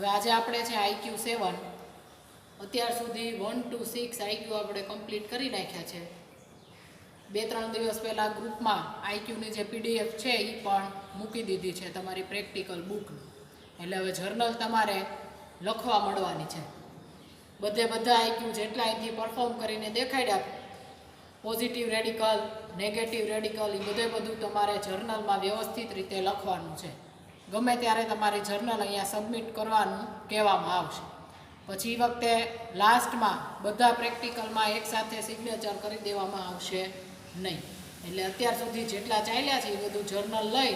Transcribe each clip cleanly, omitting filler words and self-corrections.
હવે આજે આપણે છે IQ7 અત્યાર સુધી 1 to 6 IQ આપણે કમ્પ્લીટ કરી નાખ્યા છે. 2-3 દિવસ પહેલાં ગ્રુપમાં IQની જે PDF છે એ પણ મૂકી દીધી છે તમારી પ્રેક્ટિકલ બુકની. એટલે હવે જર્નલ તમારે લખવા મળવાની છે. બધા IQ જેટલા અહીંથી પરફોર્મ કરીને દેખાડ્યા, પોઝિટિવ રેડિકલ, નેગેટિવ રેડિકલ, એ બધું તમારે જર્નલમાં વ્યવસ્થિત રીતે લખવાનું છે. ગમે ત્યારે તમારી જર્નલ અહીંયા સબમિટ કરવાનું કહેવામાં આવશે. પછી એ વખતે લાસ્ટમાં બધા પ્રેક્ટિકલમાં એકસાથે સિગ્નેચર કરી દેવામાં આવશે નહીં. એટલે અત્યાર સુધી જેટલા ચાલ્યા છે એ બધું જર્નલ લઈ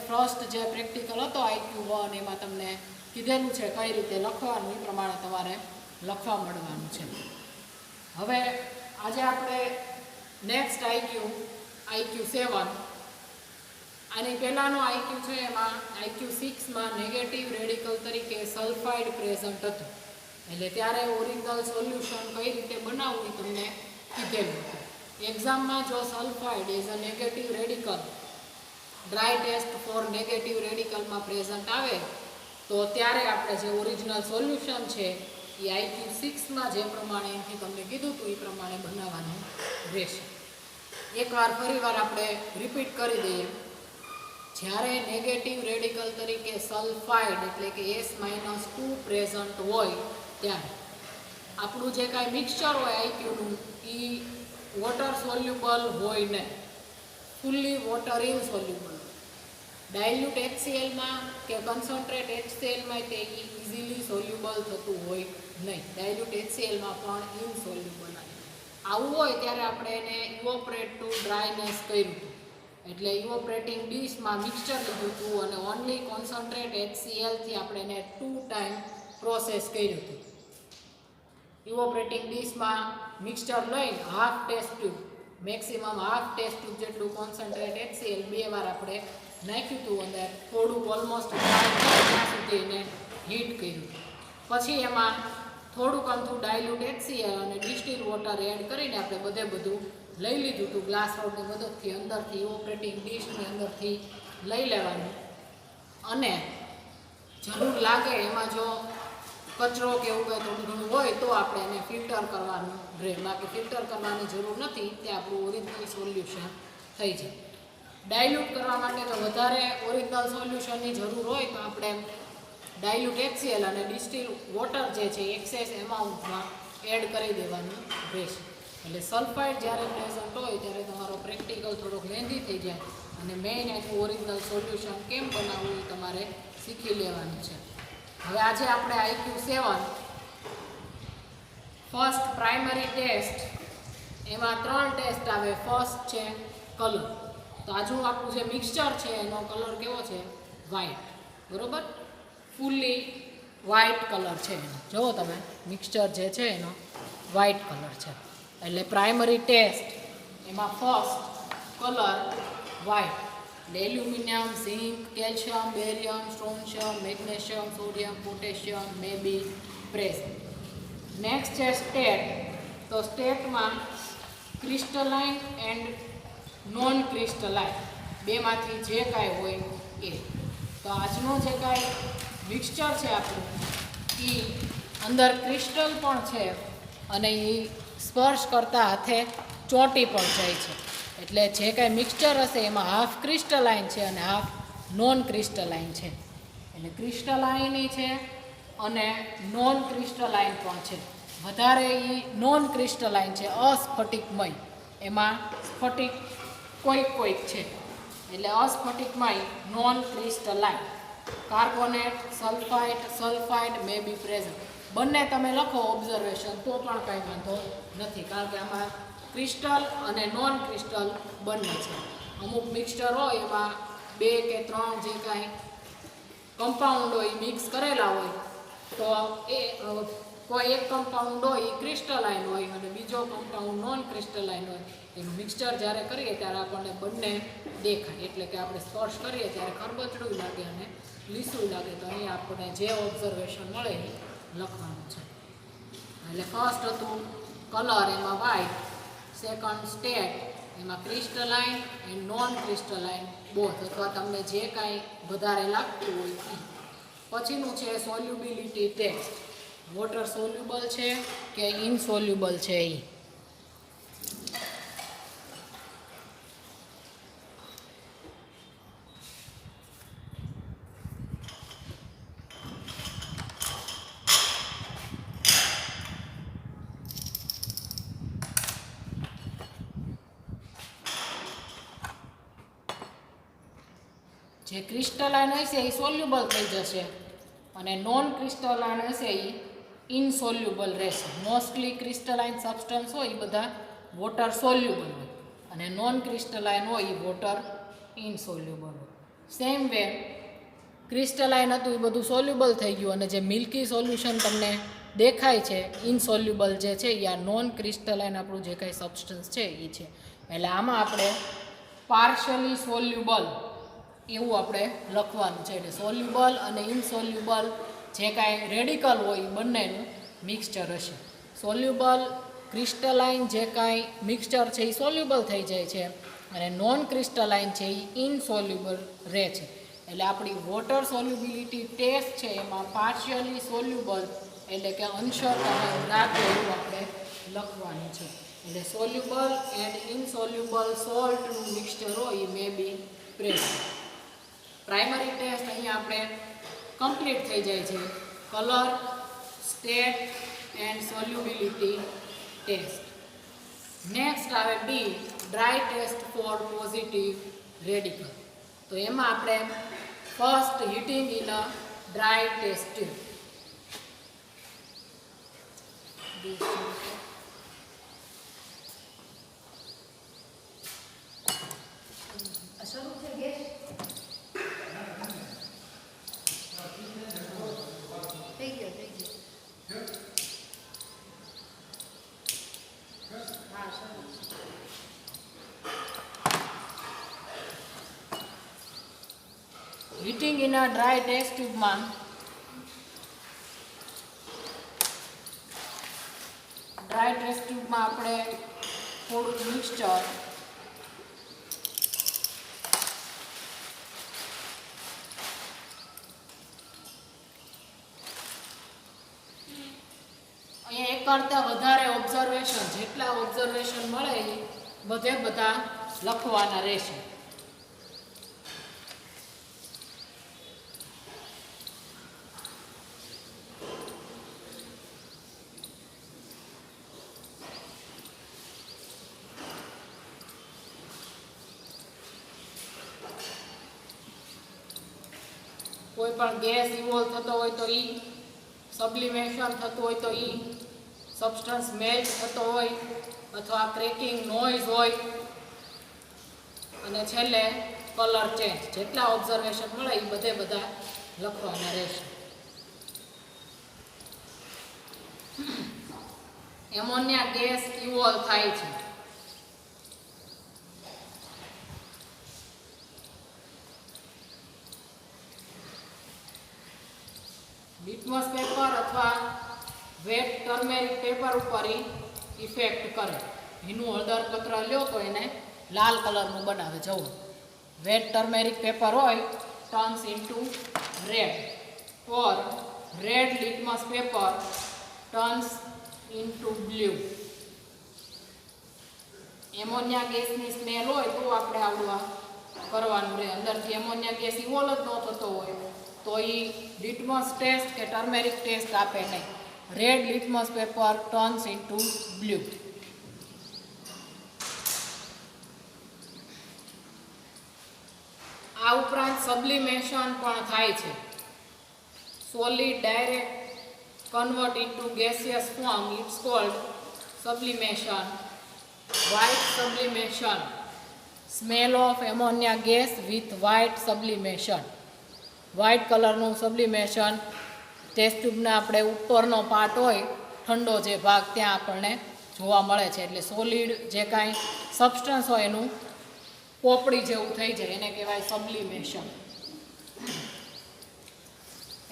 ફર્સ્ટ જે પ્રેક્ટિકલ હતો IQ1 એમાં તમને કીધેલું છે કઈ રીતે લખવાનું, એ પ્રમાણે તમારે લખવા મળવાનું છે. હવે આજે આપણે નેક્સ્ટ IQ7, આની પહેલાંનો IQ છે એમાં IQ6માં નેગેટિવ રેડિકલ તરીકે સલ્ફાઇડ પ્રેઝન્ટ હતું. એટલે ત્યારે ઓરિજિનલ સોલ્યુશન કઈ રીતે બનાવવું એ તમને કીધેલું હતું. એક્ઝામમાં જો sulphide as a negative radical dry test for negative રેડિકલમાં પ્રેઝન્ટ આવે તો ત્યારે આપણે જે ઓરિજિનલ સોલ્યુશન છે એ IQ6માં જે પ્રમાણે એથી તમને કીધું હતું એ પ્રમાણે બનાવવાનું રહેશે. ફરીવાર આપણે રિપીટ કરી દઈએ. જ્યારે નેગેટિવ રેડિકલ તરીકે સલ્ફાઇડ એટલે કે S-2 પ્રેઝન્ટ હોય ત્યારે આપણું જે કાંઈ મિક્સચર હોય IQનું એ વોટર સોલ્યુબલ હોય નહીં, ફુલ્લી વોટર ઇનસોલ્યુબલ. ડાયલ્યુટ HClમાં કે કન્સન્ટ્રેટ HClમાં તે ઇઝીલી સોલ્યુબલ થતું હોય નહીં. ડાયલ્યુટ HClમાં પણ ઇનસોલ્યુબલ આવે. આવું હોય ત્યારે આપણે એને ઇવોપરેટ ટુ ડ્રાયનેસ કર્યું હતું. એટલે ઇવોપરેટિંગ ડીશમાં મિક્સચર લીધું હતું અને ઓનલી કોન્સન્ટ્રેટ HClથી આપણે એને 2 ટાઈમ પ્રોસેસ કર્યું હતું. ઇવોપરેટિંગ ડીશમાં મિક્સચર લઈને half test tube, maximum half test tube જેટલું કોન્સન્ટ્રેટ HCl 2 વાર આપણે નાખ્યું હતું અને થોડુંક ઓલમોસ્ટ ત્યાં સુધી એને હીટ કર્યું. પછી એમાં થોડુંક અમથું ડાયલ્યુટ HCl અને ડિસ્ટિલ વોટર એડ કરીને આપણે બધું લઈ લીધું હતું. ગ્લાસ રોડની મદદથી અંદરથી ઇવોપરેટિંગ ડિશની અંદરથી લઈ લેવાનું અને જરૂર લાગે એમાં જો કચરો કે એવું કંઈ થોડું ઘણું હોય તો આપણે એને ફિલ્ટર કરવાનું રહે. બાકી ફિલ્ટર કરવાની જરૂર નથી, તે આપણું ઓરિજિનલ સોલ્યુશન થઈ જાય. ડાયલ્યુટ કરવા માટે તો વધારે ઓરિજિનલ સોલ્યુશનની જરૂર હોય તો આપણે ડાયલ્યુટ HCl અને ડિસ્ટિલ વોટર જે છે એક્સેસ એમાઉન્ટમાં એડ કરી દેવાનું રહેશે. એટલે સલ્ફાઇડ જ્યારે પ્રેઝન્ટ હોય ત્યારે તમારો પ્રેક્ટિકલ થોડોક લેન્ધી થઈ જાય અને મેઇન આખું ઓરિજિનલ સોલ્યુશન કેમ બનાવવું એ તમારે શીખી લેવાનું છે. હવે આજે આપણે IQ7 ફર્સ્ટ પ્રાઇમરી ટેસ્ટ, એમાં 3 ટેસ્ટ આવે. ફર્સ્ટ છે કલર. તો આજનું આપણું જે મિક્સચર છે એનો કલર કેવો છે? વ્હાઇટ. બરાબર, ફૂલ્લી વ્હાઇટ કલર છે એનો. જુઓ તમે, મિક્સચર જે છે એનો વ્હાઇટ કલર છે. એટલે પ્રાઇમરી ટેસ્ટ એમાં ફર્સ્ટ કલર વ્હાઇટ. એટલે aluminium, zinc, calcium, barium, strontium, magnesium, sodium, potassium may be present. Next છે સ્ટેટ. તો સ્ટેટમાં ક્રિસ્ટલાઇન એન્ડ નોન ક્રિસ્ટલાઇન બેમાંથી જે કાંઈ હોય એ. તો આજનું જે કાંઈ મિક્સચર છે આપણું એ અંદર ક્રિસ્ટલ પણ છે અને એ સ્પર્શ કરતા હાથે ચોંટી પણ જાય છે. એટલે જે કાંઈ મિક્સચર હશે એમાં હાફ ક્રિસ્ટલાઇન છે અને હાફ નોન ક્રિસ્ટલાઇન છે. એટલે ક્રિસ્ટલાઇન છે અને નોન ક્રિસ્ટલાઇન પણ છે. વધારે એ નોન ક્રિસ્ટલાઇન છે, અસ્ફટિકમય. એમાં સ્ફટિક કોઈક છે. એટલે અસ્ફટિકમય non crystalline. Carbonate, sulphide May be present. બંને તમે લખો ઓબ્ઝર્વેશન તો પણ કંઈ વાંધો નથી, કારણ કે આમાં ક્રિસ્ટલ અને નોન ક્રિસ્ટલ બંને છે. અમુક મિક્સચર હોય એમાં 2 કે 3 જે કાંઈ કમ્પાઉન્ડ હોય મિક્સ કરેલા હોય તો એ કોઈ એક કમ્પાઉન્ડ હોય એ ક્રિસ્ટલાઇન હોય અને બીજો કમ્પાઉન્ડ નોન ક્રિસ્ટલાઇન હોય. એનું મિક્સચર જ્યારે કરીએ ત્યારે આપણને બંને દેખાય. એટલે કે આપણે સ્પર્શ કરીએ ત્યારે ખરબચડું લાગે અને લીસું લાગે. તો અહીં આપણને જે ઓબ્ઝર્વેશન મળે એ લખવાનું છે. એટલે ફર્સ્ટ હતું કલર, એમાં વ્હાઇટ. સેકન્ડ સ્ટેટ, એમાં crystalline and non crystalline both, અથવા તમને જે કાંઈ વધારે લાગતું હોય એ. પછીનું છે સોલ્યુબિલિટી ટેસ્ટ. વોટર સોલ્યુબલ છે કે ઇનસોલ્યુબલ છે એ. જે ક્રિસ્ટલાઇન હશે એ સોલ્યુબલ થઈ જશે અને નોન ક્રિસ્ટલાઇન હશે એ ઇનસોલ્યુબલ રહેશે. મોસ્ટલી ક્રિસ્ટલાઇન સબસ્ટન્સ હોય એ બધા વોટર સોલ્યુબલ હોય અને નોન ક્રિસ્ટલાઇન હોય એ વોટર ઇનસોલ્યુબલ હોય. સેમ વે ક્રિસ્ટલાઇન હતું એ બધું સોલ્યુબલ થઈ ગયું અને જે મિલ્કી સોલ્યુશન તમને દેખાય છે ઇનસોલ્યુબલ જે છે એ આ નોન ક્રિસ્ટલાઇન આપણું જે કાંઈ સબસ્ટન્સ છે એ છે. એટલે આમાં આપણે પાર્શિયલી સોલ્યુબલ એવું આપણે લખવાનું છે. એટલે સોલ્યુબલ અને ઇનસોલ્યુબલ જે કાંઈ રેડિકલ હોય એ બંનેનું મિક્સચર હશે. સોલ્યુબલ ક્રિસ્ટલાઇન જે કાંઈ મિક્સચર છે એ સોલ્યુબલ થઈ જાય છે અને નોન ક્રિસ્ટલાઇન છે એ ઇનસોલ્યુબલ રહે છે. એટલે આપણી વોટર સોલ્યુબિલિટી ટેસ્ટ છે એમાં પાર્શિયલી સોલ્યુબલ એટલે કે અંશત અને દ્રાવ્ય એવું આપણે લખવાનું છે. એટલે સોલ્યુબલ એન્ડ ઇનસોલ્યુબલ સોલ્ટનું મિક્સચર હોય એ may be present. Primary test અહીંયા આપણે કમ્પ્લીટ થઈ જાય છે. Colour, state and solubility test. Next આવે D, dry test for positive radical. તો એમાં આપણે first heating in a dry test tube. Heating in a dry test ટ્યુબમાં આપણે થોડુંક મિક્સચર અહીંયા એક કરતાં વધારે ઓબ્ઝર્વેશન, જેટલા ઓબ્ઝર્વેશન મળે એ બધા લખવાના રહેશે. કોઈ પણ ગેસ ઇવોલ્વ થતો હોય તો ઈ, સબ્લિમેશન થતું હોય તો ઈ, સબસ્ટન્સ મેલ્ટ થતો હોય અથવા ક્રેકિંગ નોઇઝ હોય અને છેલ્લે કલર ચેન્જ. જેટલા ઓબ્ઝર્વેશન મળે એ બધા લખવાના રહેશે. એમોનિયા ગેસ ઇવોલ્વ થાય છે. લિટમસ પેપર અથવા વેટ ટર્મેરિક પેપર ઉપર ઇફેક્ટ કરે. ભીનું હળદર પત્ર લ્યો તો એને લાલ કલરનું બનાવે. જવું વેટ ટર્મેરિક પેપર હોય turns into red, or red litmus paper turns into blue. Ammonia ગેસની સ્મેલ હોય તો આપણે આવડવા કરવાનું રહે. અંદરથી એમોનિયા ગેસ ઇવોલ્વ જ ન થતો હોય તો એ લિટમસ ટેસ્ટ કે ટર્મેરિક ટેસ્ટ આપે નહીં. Red litmus paper turns into blue. આ ઉપરાંત સબ્લિમેશન પણ થાય છે. Solid direct convert into gaseous form, it's called sublimation. White sublimation, smell of ammonia gas with white sublimation. White કલરનું સબ્લિમેશન ટેસ્ટ ટ્યુબના આપણે ઉપરનો પાર્ટ હોય ઠંડો જે ભાગ ત્યાં આપણને જોવા મળે છે. એટલે સોલિડ જે કાંઈ સબસ્ટન્સ હોય એનું પોપડી જેવું થઈ જાય એને કહેવાય સબ્લિમેશન.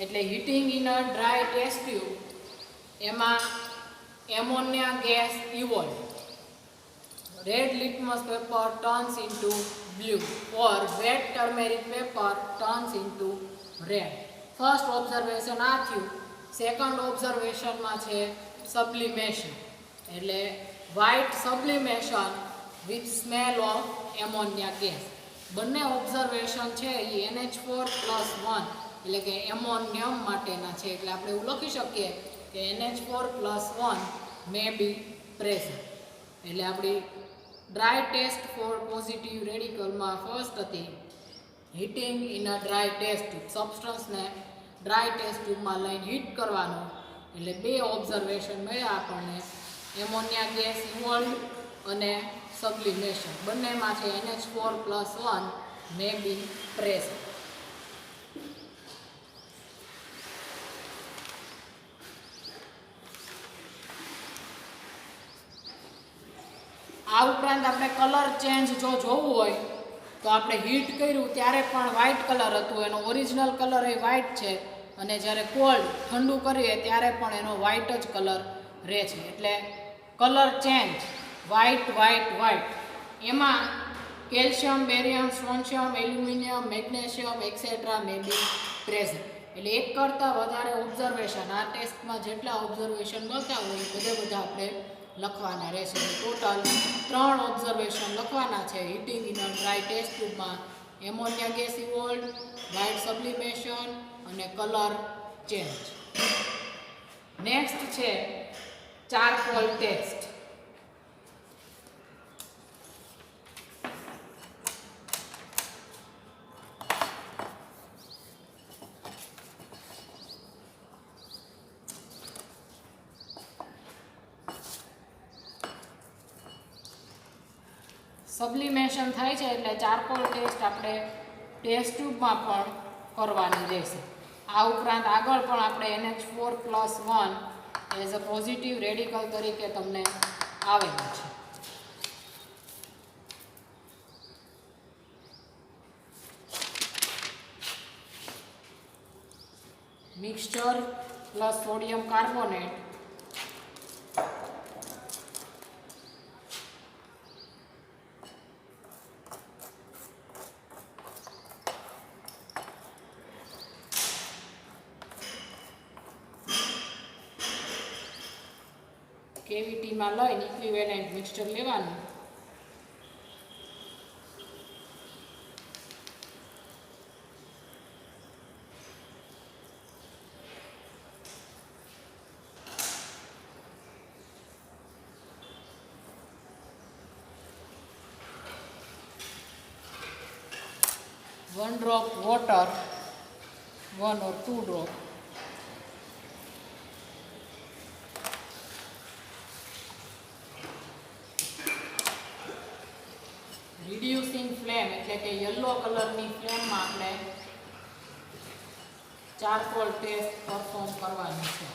એટલે heating in a dry test tube એમાં ammonia gas evolve, red litmus paper turns into blue or wet turmeric paper turns into red. First observation આ થયું. સેકન્ડ ઓબ્ઝર્વેશનમાં છે સબ્લિમેશન, એટલે white sublimation with smell of ammonia gas. બંને observation છે એ NH4+1 એટલે કે એમોનિયમ માટેના છે. એટલે આપણે એવું લખી શકીએ કે NH4+1 મે બી પ્રેઝન્ટ. એટલે આપણી ડ્રાય ટેસ્ટ ફોર પોઝિટિવ રેડિકલમાં ફર્સ્ટ હતી heating in a dry test tube. સબસ્ટન્સને ડ્રાય ટેસ્ટ ટ્યુબમાં લઈને હીટ કરવાનું. એટલે બે ઓબ્ઝર્વેશન મળ્યા આપણને, એમોનિયા ગેસ ઇન્વોલ્વ અને સબ્લિમેશન. બંનેમાં છે NH4+1 મે બી પ્રેઝન્ટ. આ ઉપરાંત આપણે કલર ચેન્જ જો જોવું હોય તો આપણે હીટ કર્યું ત્યારે પણ વ્હાઇટ કલર હતું, એનો ઓરિજિનલ કલર એ વ્હાઇટ છે, અને જ્યારે કોલ્ડ ઠંડુ કરીએ ત્યારે પણ એનો વ્હાઇટ જ કલર રહે છે. એટલે colour change white white white. એમાં calcium, barium, strontium, aluminium, magnesium etcetera may be present. એટલે એક કરતાં વધારે ઓબ્ઝર્વેશન, આ ટેસ્ટમાં જેટલા ઓબ્ઝર્વેશન મળતા હોય એ બધા આપણે લખવાના રહેશે. ટોટલ 3 ઓબ્ઝર્વેશન લખવાના છે heating in a dry test ટ્યુબમાં, ammonia gas evolve, white sublimation અને કલર ચેન્જ. નેક્સ્ટ છે ચારકોલ ટેસ્ટ. સબ્લિમેશન થાય છે એટલે ચારકોલ ટેસ્ટ આપણે ટેસ્ટ ટ્યુબમાં પણ કરવાની રહેશે. આ ઉપરાંત આગળ પણ આપણે NH4+1 as a positive radical તરીકે તમને આવેલું છે. મિક્સચર પ્લસ સોડિયમ કાર્બોનેટ કેવિટીમાં લઈને ઇક્વિવેલન્ટ મિક્સચર લેવાનું. One drop water, 1 or 2 drop. Reducing flame એટલે કે યલો કલરની ફ્લેમમાં આપણે ચારકોલ ટેસ્ટ પરફોર્મ કરવાની છે.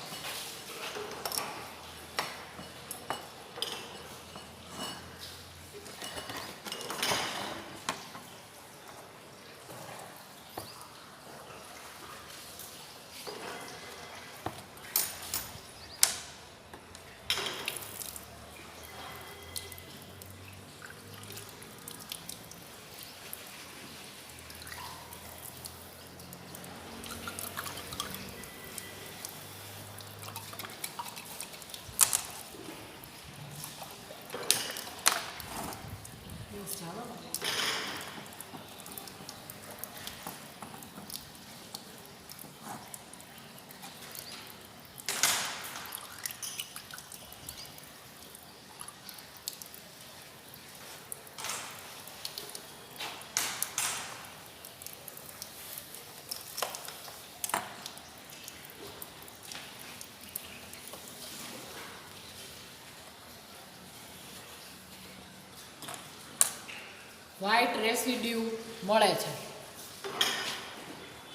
વ્હાઇટ રેસિડ્યુ મળે છે.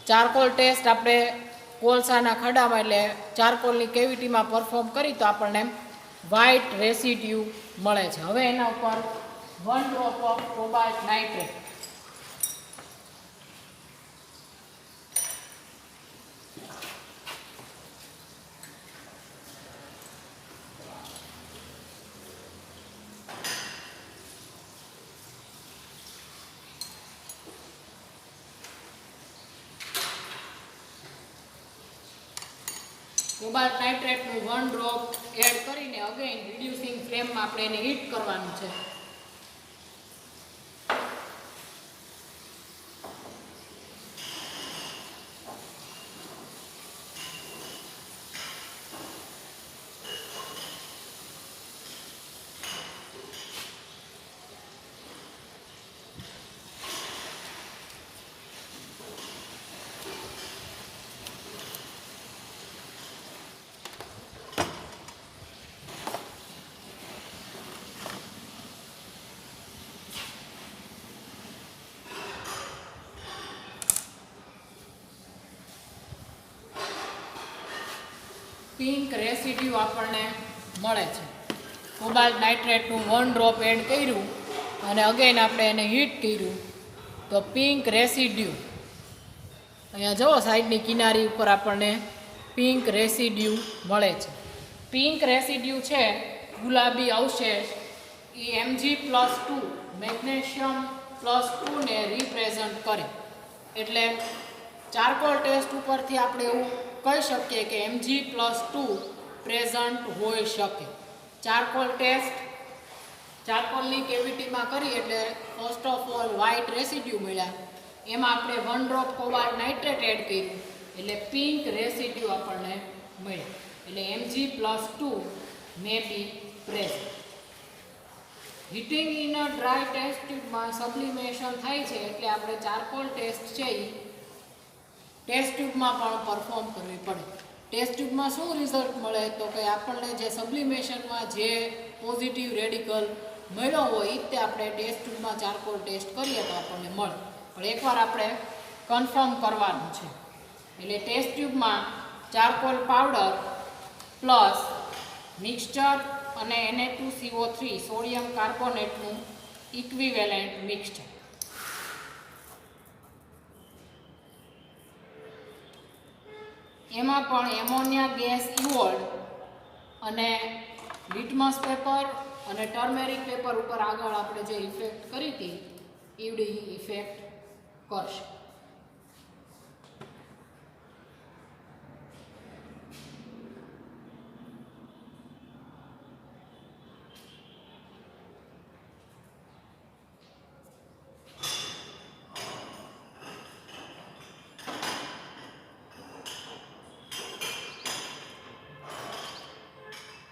ચારકોલ ટેસ્ટ આપણે કોલસાના ખડામાં એટલે ચારકોલની કેવિટીમાં પરફોર્મ કરી તો આપણને વ્હાઇટ રેસિડ્યુ મળે છે. હવે એના ઉપર 1 drop of cobalt nitrate cobalt નાઇટ્રેટનું 1 ડ્રોપ એડ કરીને અગેન રિડ્યુસિંગ ફ્લેમમાં આપણે એને હીટ કરવાનું છે. પિંક રેસિડ્યુ આપણને મળે છે. કોબાલ્ટ નાઇટ્રેટનું 1 ડ્રોપ એડ કર્યું અને અગેન આપણે એને હીટ કર્યું તો પિંક રેસિડ્યુ અહીંયા જુઓ સાઈડની કિનારી ઉપર આપણને પિંક રેસિડ્યુ મળે છે. પિંક રેસિડ્યુ છે ગુલાબી અવશેષ એ Mg+2 મેગ્નેશિયમ +2 ને રિપ્રેઝન્ટ કરે. એટલે ચારકોલ ટેસ્ટ ઉપરથી આપણે એવું કહી શકીએ કે Mg+2 પ્રેઝન્ટ હોઈ શકે. ચારકોલ ટેસ્ટ ચારકોલની કેવિટીમાં કરી એટલે first of all white residue મળ્યા, એમાં આપણે 1 ડ્રોપ કોબાલ્ટ નાઇટ્રેટ એડ કર્યું એટલે પિંક રેસિડ્યુ આપણને મળ્યા. એટલે Mg+2 may be present. Heating in a dry test ટ્યુબમાં સબ્લિમેશન થાય છે એટલે આપણે ચારકોલ ટેસ્ટ છે એ ટેસ્ટ ટ્યુબમાં પણ પરફોર્મ કરવી પડે. ટેસ્ટ ટ્યુબમાં શું રિઝલ્ટ મળે તો કે આપણને જે સબ્લિમેશનમાં જે પોઝિટિવ રેડિકલ મળ્યો હોય તે આપણે ટેસ્ટ ટ્યુબમાં ચારકોલ ટેસ્ટ કરીએ તો આપણને મળે. પણ એકવાર આપણે કન્ફર્મ કરવાનું છે. એટલે ટેસ્ટ ટ્યુબમાં ચારકોલ પાવડર પ્લસ મિક્સચર અને Na2CO3 સોડિયમ કાર્બોનેટનું ઇક્વિવેલન્ટ મિક્સચર. એમાં પણ એમોનિયા ગેસ ઇવોલ્ડ અને લિટમસ પેપર અને ટર્મેરિક પેપર ઉપર આગળ આપણે જે ઇફેક્ટ કરી હતી એવડી ઇફેક્ટ કરશે.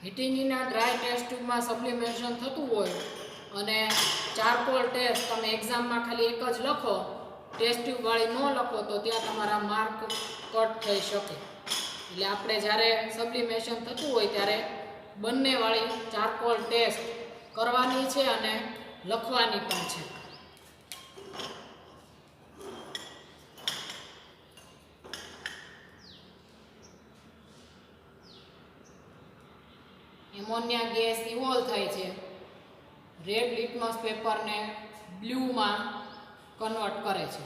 હીટિંગ ઇન આ ડ્રાય ટેસ્ટ ટ્યુબમાં સબ્લિમેશન થતું હોય અને ચારકોલ ટેસ્ટ તમે એક્ઝામમાં ખાલી એક જ લખો, ટેસ્ટ ટ્યુબવાળી ન લખો તો ત્યાં તમારા માર્ક કટ થઈ શકે. એટલે આપણે જ્યારે સબ્લિમેશન થતું હોય ત્યારે બંનેવાળી ચારકોલ ટેસ્ટ કરવાની છે અને લખવાની પણ છે. એમોનિયા ગેસ ઇવોલ્વ થાય છે, રેડ લિટમસ પેપરને બ્લૂમાં કન્વર્ટ કરે છે.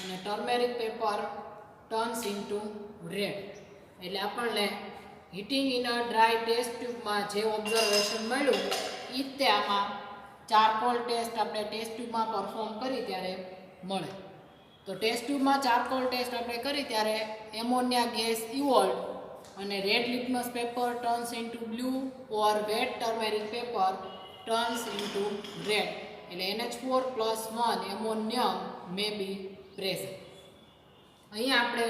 અને turmeric paper turns into red. એટલે આપણને heating in a dry test ટ્યુબમાં જે ઓબ્ઝર્વેશન મળ્યું એ તે આમાં ચારકોલ ટેસ્ટ આપણે ટેસ્ટ ટ્યુબમાં પરફોર્મ કરી ત્યારે મળે. તો ટેસ્ટ ટ્યુબમાં ચારકોલ ટેસ્ટ આપણે કરી ત્યારે એમોનિયા ગેસ ઇવોલ્વ અને red litmus paper turns into blue or wet turmeric paper turns into red. એટલે NH4+1 ammonium may be present. અહીંયા આપણે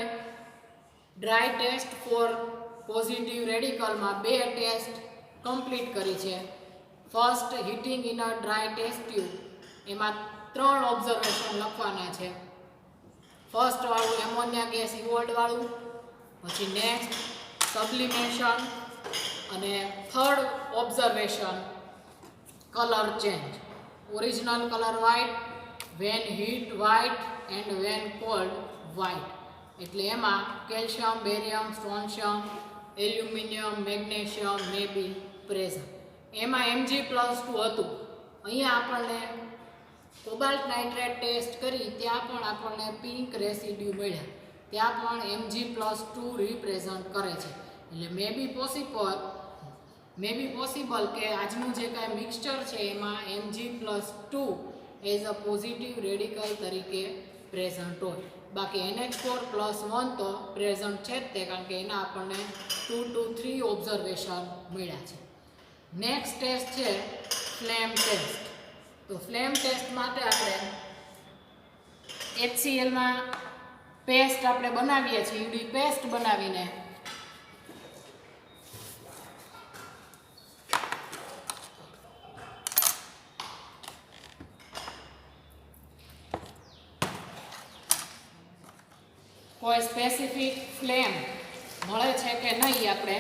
ડ્રાય ટેસ્ટ ફોર પોઝિટિવ રેડિકલમાં 2 ટેસ્ટ કમ્પ્લીટ કરી છે. First heating in a dry test tube, એમાં 3 observation લખવાના છે. First વાળું એમોનિયા ગેસ ઇવોલ્ડ વાળું, પછી નેક્સ્ટ સબ્લિમેશન અને third observation colour change. Original colour white, when heat white and when cold white. એટલે એમાં calcium, barium, strontium, aluminium, magnesium may be present. એમાં Mg+2 હતું. અહીંયા આપણને કોબાલ્ટ નાઇટ્રેટ ટેસ્ટ કરી ત્યાં પણ આપણને પિંક રેસિડ્યુ મળ્યા, ત્યાં પણ Mg+2 રિપ્રેઝન્ટ કરે છે. એટલે મે બી પોસિબલ કે આજનું જે કાંઈ મિક્સચર છે એમાં Mg+2 as a positive radical તરીકે પ્રેઝન્ટ હોય. બાકી NH4+1 તો પ્રેઝન્ટ છે જ તે, કારણ કે એના આપણને 2 to 3 ઓબ્ઝર્વેશન મળ્યા છે. નેક્સ્ટ ટેસ્ટ છે ફ્લેમ ટેસ્ટ. તો ફ્લેમ ટેસ્ટ માટે આપણે HClમાં પેસ્ટ આપણે બનાવીએ છીએ, ઈડી પેસ્ટ બનાવીને કોઈ સ્પેસિફિક ફ્લેમ મળે છે કે નહીં આપણે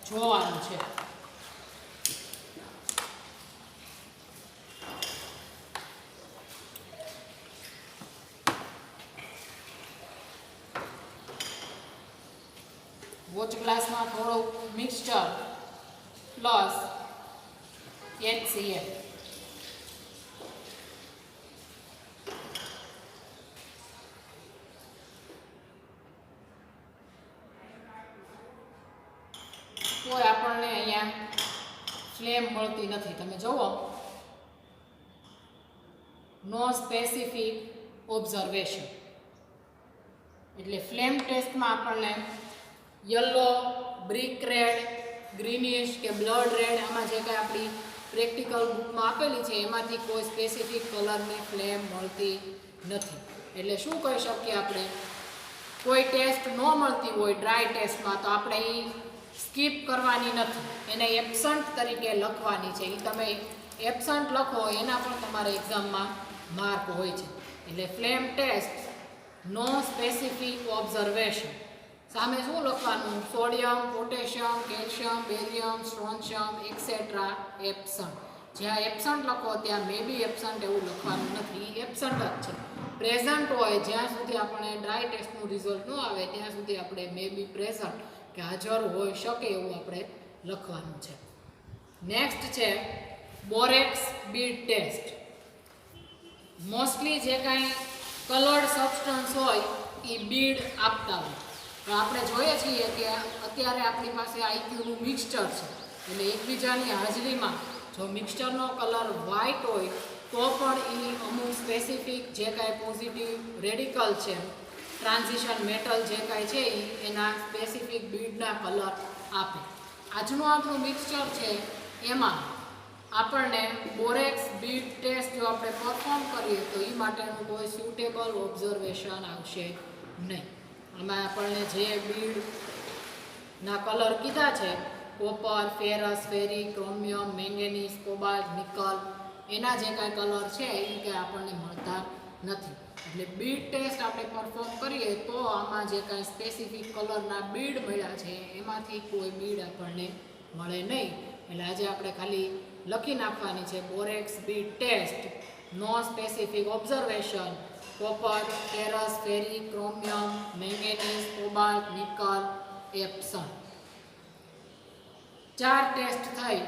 જોવાનું છે. વોચ ગ્લાસમાં થોડું મિક્સચર પ્લસ HCl. કોઈ આપણને અહીંયા ફ્લેમ મળતી નથી. તમે જુઓ, નો સ્પેસિફિક ઓબ્ઝર્વેશન. એટલે ફ્લેમ ટેસ્ટમાં આપણને યલો, બ્રિક રેડ, ગ્રીનિશ કે બ્લડ રેડ, આમાં જે કાંઈ આપણી પ્રેક્ટિકલ બુકમાં આપેલી છે એમાંથી કોઈ સ્પેસિફિક કલરની ફ્લેમ મળતી નથી. એટલે શું કહી શકીએ આપણે, કોઈ ટેસ્ટ ન મળતી હોય ડ્રાય ટેસ્ટમાં તો આપણે એ સ્કીપ કરવાની નથી, એને એબસન્ટ તરીકે લખવાની છે. એ તમે એબસન્ટ લખો એના પણ તમારે એક્ઝામમાં માર્ક હોય છે. એટલે ફ્લેમ ટેસ્ટ નો સ્પેસિફિક ઓબ્ઝર્વેશન. સામે શું લખવાનું? Sodium, potassium, calcium, barium, strontium etcetera absent. જ્યાં એબસન્ટ લખો ત્યાં મે બી એબસન્ટ એવું લખવાનું નથી, એબસન્ટ જ છે. પ્રેઝન્ટ હોય જ્યાં સુધી આપણે ડ્રાય ટેસ્ટનું રિઝલ્ટ ન આવે ત્યાં સુધી આપણે મે બી પ્રેઝન્ટ કે હાજર હોઈ શકે એવું આપણે લખવાનું છે. નેક્સ્ટ છે બોરેક્સ બીડ ટેસ્ટ. મોસ્ટલી જે કાંઈ કલર્ડ સબસ્ટન્સ હોય એ બીડ આપતા હોય. તો આપણે જોઈએ છીએ કે અત્યારે આપણી પાસે આઈક્યુનું મિક્સચર છે, એટલે એકબીજાની હાજરીમાં જો મિક્સચરનો કલર વ્હાઇટ હોય તો પણ એ અમુક સ્પેસિફિક જે કાંઈ પોઝિટિવ રેડિકલ છે, ટ્રાન્ઝિશન મેટલ જે કાંઈ છે એના સ્પેસિફિક બીડના કલર આપે. આજનું આપણું મિક્સચર છે એમાં આપણને બોરેક્સ બીડ ટેસ્ટ જો આપણે પરફોર્મ કરીએ તો એ માટેનું કોઈ સ્યુટેબલ ઓબ્ઝર્વેશન આવશે નહીં. આમાં આપણને જે બીડના કલર કીધા છે, copper, ferrous, ferric, chromium, manganese, cobalt, nickel, એના જે કાંઈ કલર છે એ કંઈ આપણને મળતા નથી. એટલે બીડ ટેસ્ટ આપણે પરફોર્મ કરીએ તો આમાં જે કાંઈ સ્પેસિફિક કલરના બીડ મળ્યા છે એમાંથી કોઈ બીડ આપણને મળે નહીં. એટલે આજે આપણે ખાલી લખી નાખવાની છે બોરેક્સ બીડ ટેસ્ટ નો specific observation, copper, ferrous, ferric, chromium, manganese, cobalt, nickel, absent. 4 test થઈ.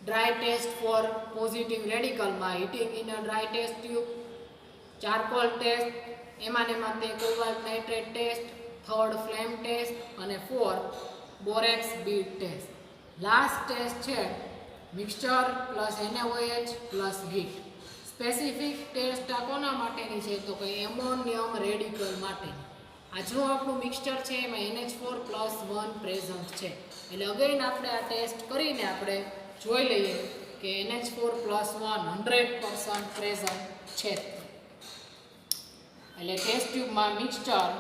ડ્રાય ટેસ્ટ ફોર પોઝિટિવ રેડિકલમાં heating in a dry test tube, charcoal test, એમાં તે cobalt nitrate test, 3rd flame test અને 4th borax bead test. Last test છે mixture plus NaOH plus heat. Specific test આ કોના માટેની છે તો કે એમોનિયમ રેડિકલ માટેની. આજનું આપણું મિક્સચર છે એમાં NH4+1 પ્રેઝન્ટ છે. એટલે અગેન આપણે આ ટેસ્ટ કરીને આપણે જોઈ લઈએ કે NH4+1 100% પ્રેઝન્ટ છે. એટલે ટેસ્ટ ટ્યુબમાં mixture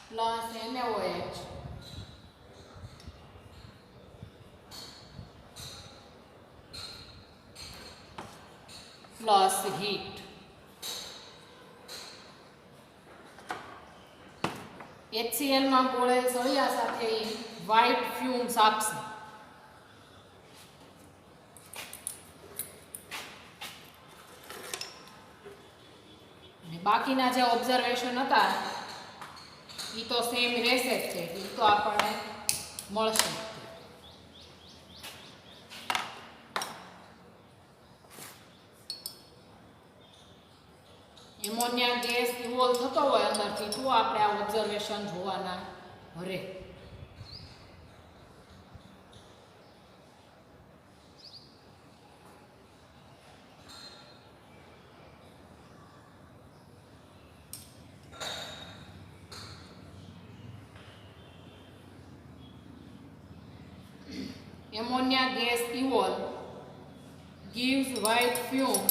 plus NaOH plus heat. HClમાં બોળેલ સળિયા સાથે વ્હાઇટ ફ્યુમ્સ આપશે. બાકીના જે ઓબ્ઝર્વેશન હતા એ તો સેમ રહેશે જ છે, એ તો આપણને મળશે. એમોનિયા ગેસ ઇવોલ્વ થતો હોય અંદરથી તો આપણે આ ઓબ્ઝર્વેશન જોવાના રહે. Ammonia gas evolve gives white fume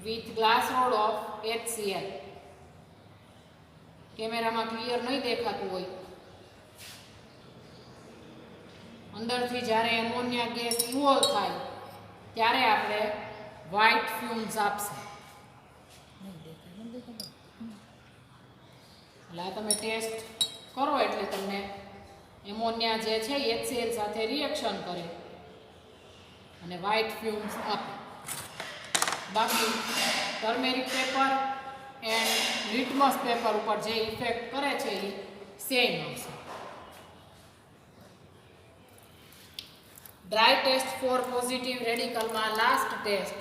with glass rod of HCl. કેમેરામાં ક્લિયર નહીં દેખાતું હોય. અંદરથી જ્યારે એમોનિયા ગેસ ઇવોલ્વ થાય ત્યારે આપણે વ્હાઇટ ફ્યુમ્સ આપશે. એટલે આ તમે ટેસ્ટ કરો એટલે તમને એમોનિયા જે છે HCl સાથે રિએક્શન કરે અને વ્હાઇટ ફ્યુમ્સ આપે. બાકી turmeric paper and litmus paper ઉપર જે ઇફેક્ટ કરે છે એ સેમ આવશે. ડ્રાય ટેસ્ટ ફોર પોઝિટિવ રેડિકલમાં last test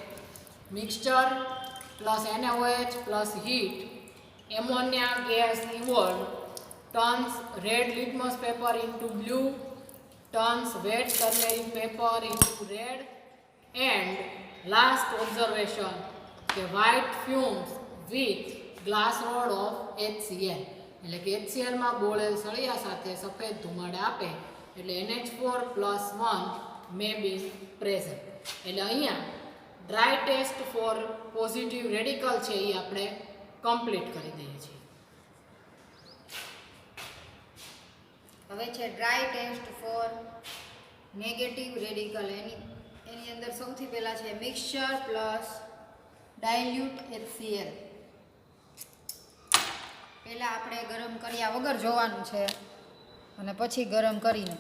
mixture plus NaOH plus heat ammonia gas evolve turns red litmus paper into blue, turns wet turmeric paper into red, and last observation કે white fumes with glass rod of HCl. એટલે કે HCl માં બોળેલ સળિયા સાથે સફેદ ધુમાડા આપે એટલે NH4+1 may be present. એટલે અહીંયા dry test for positive radical છે એ આપણે કમ્પ્લીટ કરી દઈએ છીએ. હવે છે dry test for negative radical. એની અંદર સૌથી પહેલાં છે મિક્સચર પ્લસ ડાયલ્યુટ HCl. પહેલાં આપણે ગરમ કર્યા વગર જોવાનું છે અને પછી ગરમ કરીને.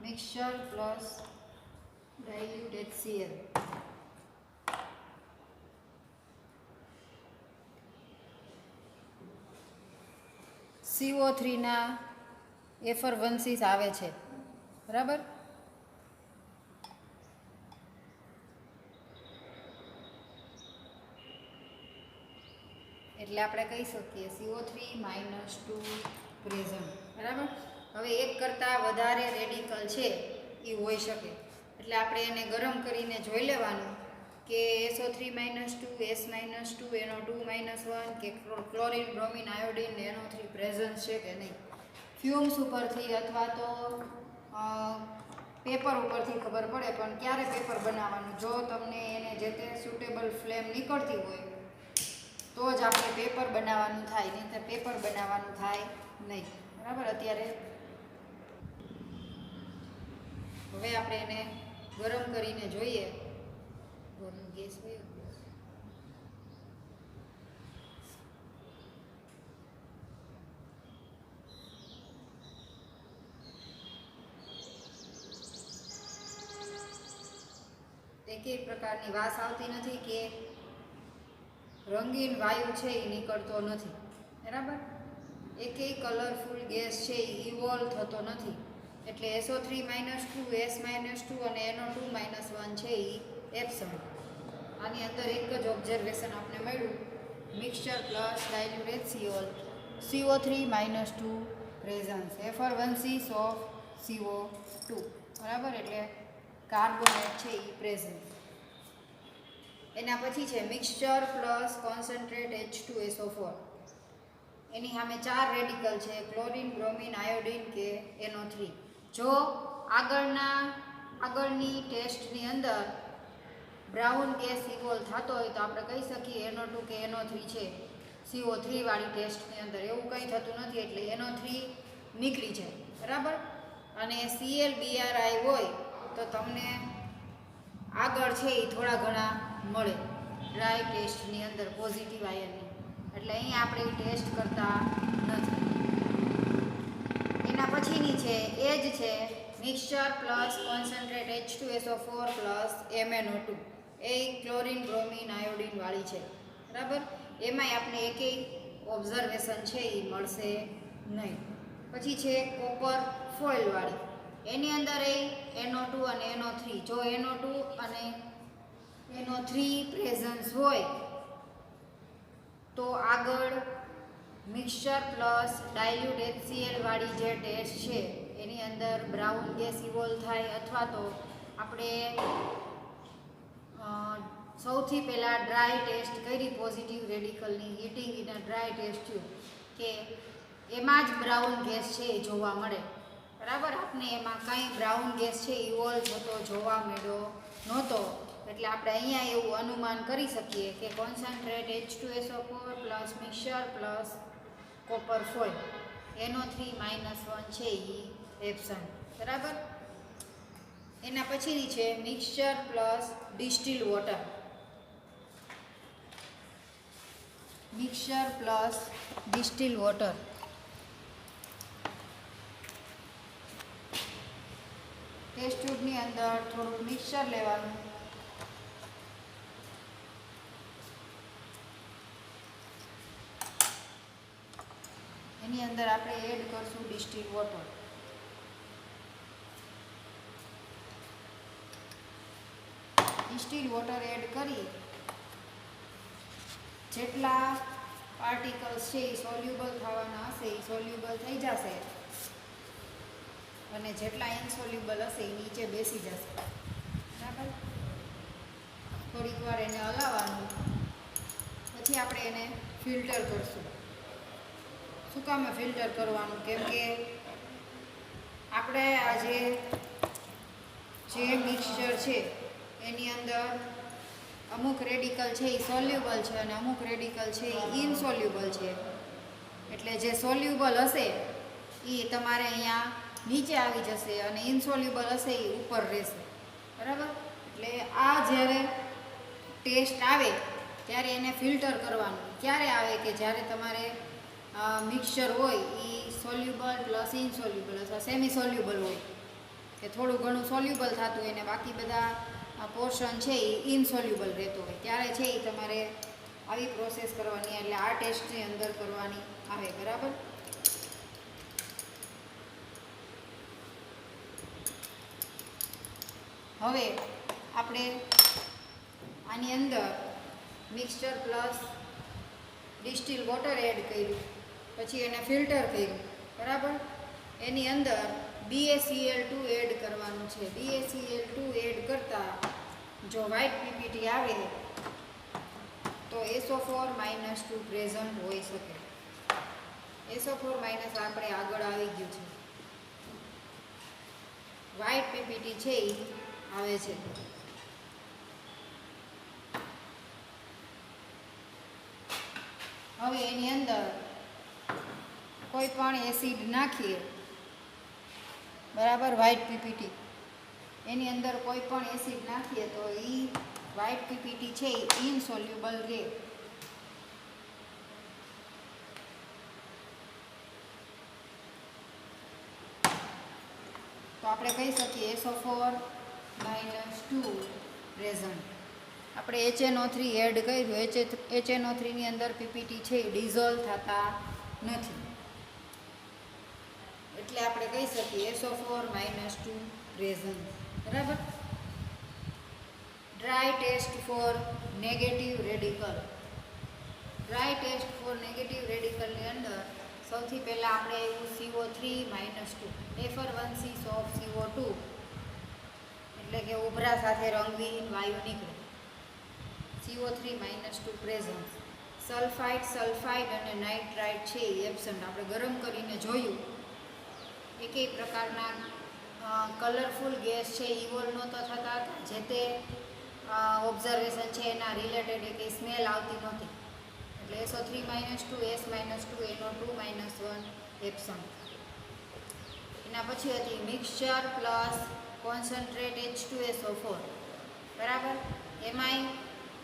Mixture plus dilute HCl. CO3 ના એફરવન્સીસ આવે છે, બરાબર? એટલે આપણે કહી શકીએ CO3-2 પ્રેઝન્ટ, બરાબર? હવે એક કરતાં વધારે રેડિકલ છે એ હોઈ શકે એટલે આપણે એને ગરમ કરીને જોઈ લેવાનું કે SO3-2, S-2, NO2-1 કે chlorine, bromine, iodine, NO3 presence છે કે નહીં. ફ્યુમ્સ ઉપરથી અથવા તો પેપર ઉપરથી ખબર પડે. પણ ક્યારે પેપર બનાવવાનું? જો તમને એને જે તે સુટેબલ ફ્લેમ નીકળતી હોય તો જ આપણે પેપર બનાવવાનું થાય, નહીં તો પેપર બનાવવાનું થાય નહીં, બરાબર? અત્યારે હવે આપણે એને ગરમ કરીને જોઈએ. ગેસ વયો એકેય પ્રકારની વાસ આવતી નથી કે રંગીન વાયુ છે એ નીકળતો નથી, બરાબર? એકેય કલરફુલ ગેસ છે એ ઇવોલ્વ થતો નથી. એટલે SO3-2, S-2 અને NO2-1 છે એ એબ્સન્ટ. આની અંદર એક જ ઓબ્ઝર્વેશન આપણે મળ્યું, mixture plus dilute HCl, CO3-2 presence, effervescence of CO2, બરાબર? એટલે કાર્બોનેટ છે એ પ્રેઝન્ટ. એના પછી છે મિક્સચર પ્લસ કોન્સન્ટ્રેટ H2SO4. એની સામે 4 રેડિકલ છે, ક્લોરીન, બ્રોમિન, આયોડિન કે NO3. જો આગળની ટેસ્ટની અંદર બ્રાઉન ગેસ ઇવોલ્વ થતો હોય તો આપણે કહી શકીએ NO2 કે NO3 છે. CO3 વાળી ટેસ્ટની અંદર એવું કંઈ થતું નથી એટલે NO3 નીકળી જાય, બરાબર? અને ClBrI હોય તો તમને આગળ છે એ થોડા ઘણા મળે ડ્રાય ટેસ્ટની અંદર પોઝિટિવ આયનની. એટલે અહીં આપણે ટેસ્ટ કરતા નથી. એના પછીની છે એ જ છે mixture plus concentrate H2SO4 plus MnO2. એ ક્લોરીન, બ્રોમિન, આયોડિન વાળી છે, બરાબર? એમાંય આપણે એકેય ઓબ્ઝર્વેશન છે એ મળશે નહીં. પછી છે કોપર ફોઇલવાળી, એની અંદર NO2 અને NO3. જો NO2 અને NO3 પ્રેઝન્સ હોય તો આગળ મિક્સચર પ્લસ ડાયલ્યુટ HCl વાળી જે ટેસ્ટ છે એની અંદર બ્રાઉન ગેસ ઇવોલ્વ થાય, અથવા તો આપણે સૌથી પહેલાં ડ્રાય ટેસ્ટ કરી પોઝિટિવ રેડિકલની heating in a dry test tube, કે એમાં જ બ્રાઉન ગેસ છે એ જોવા મળે. બરાબર, આપણે એમાં કાંઈ બ્રાઉન ગેસ છે ઇવોલ્વ થતો જોવા મળ્યો નહોતો. એટલે આપણે અહીંયા એવું અનુમાન કરી શકીએ કે concentrate H2SO4 plus mixture plus copper foil NO3-1 છે એ એબ્સન્ટ. બરાબર, એના પછીની છે mixture plus distil water. Mixture plus distil water. Test ટ્યુબની અંદર થોડુંક મિક્સચર લેવાનું, એની અંદર આપણે એડ કરશું distil water. Distil water add કરી જેટલા પાર્ટિકલ્સ છે એ સોલ્યુબલ થવાના હશે એ સોલ્યુબલ થઈ જશે, અને જેટલા ઇનસોલ્યુબલ હશે એ નીચે બેસી જશે. બરાબર, થોડીક વાર એને હલાવવાનું, પછી આપણે એને ફિલ્ટર કરશું. શું કામ ફિલ્ટર કરવાનું? કેમ કે આપણે આજે જે મિક્સચર છે એની અંદર અમુક રેડિકલ છે એ સોલ્યુબલ છે અને અમુક રેડિકલ છે એ ઇનસોલ્યુબલ છે. એટલે જે સોલ્યુબલ હશે એ તમારે અહીંયા નીચે આવી જશે અને ઇનસોલ્યુબલ હશે એ ઉપર રહેશે. બરાબર, એટલે આ જ્યારે ટેસ્ટ આવે ત્યારે એને ફિલ્ટર કરવાનું. ક્યારે આવે? કે જ્યારે તમારે મિક્સચર હોય એ સોલ્યુબલ પ્લસ ઇનસોલ્યુબલ અથવા સેમી સોલ્યુબલ હોય, કે થોડું ઘણું સોલ્યુબલ થતું હોય ને બાકી બધા પોર્શન છે એ ઇનસોલ્યુબલ રહેતો હોય, ત્યારે છે એ તમારે આવી પ્રોસેસ કરવાની, એટલે આ ટેસ્ટની અંદર કરવાની આવે. બરાબર, હવે આપણે આની અંદર mixture plus distil water add કર્યું, પછી એને ફિલ્ટર કર્યું. બરાબર, એની અંદર BaCl2 એડ કરવાનું છે. BaCl2 એડ કરતાં જો વ્હાઇટ પીપીટી આવે તો SO4-2 પ્રેઝન્ટ હોઈ શકે. SO4- આપણે આગળ આવી ગયું છે, વ્હાઇટ પીપીટી છે એ આવે છે. હવે એની અંદર કોઈ પણ એસિડ નાખીએ, બરાબર, વ્હાઇટ પીપીટી એની અંદર કોઈ પણ એસિડ નાખીએ તો એ વ્હાઇટ પીપીટી છે એ ઇનસોલ્યુબલ રહે. તો આપણે કહી શકીએ SO4-2 પ્રેઝન્ટ. આપણે HNO3 એડ કર્યું, HNO3 ની અંદર પીપીટી છે એ ડિઝોલ્વ થતા નથી, એટલે આપણે કહી શકીએ SO4-2 પ્રેઝન્ટ. બરાબર, dry test for negative radical. Dry test for negative રેડિકલની અંદર સૌથી પહેલાં આપણે આવ્યું CO3-2, Fer1C of CO2, એટલે કે ઉભરા સાથે રંગવિહીન વાયુ નીકળે. CO3-2 presence. સલ્ફાઇડ અને નાઇટ્રાઇટ છે એ એબ્સન્ટ. આપણે ગરમ કરીને જોયું, એકેય પ્રકારના કલરફુલ ગેસ છે ઇવોલ્વ નહોતા થતા, જે તે ઓબ્ઝર્વેશન છે એના રિલેટેડ એકેય સ્મેલ આવતી નહોતી. એટલે SO3-2, S-2, NO2-1 એબ્સન્ટ. એના પછી હતી મિક્સચર પ્લસ કોન્સન્ટ્રેટ H2SO4. બરાબર, એમાંય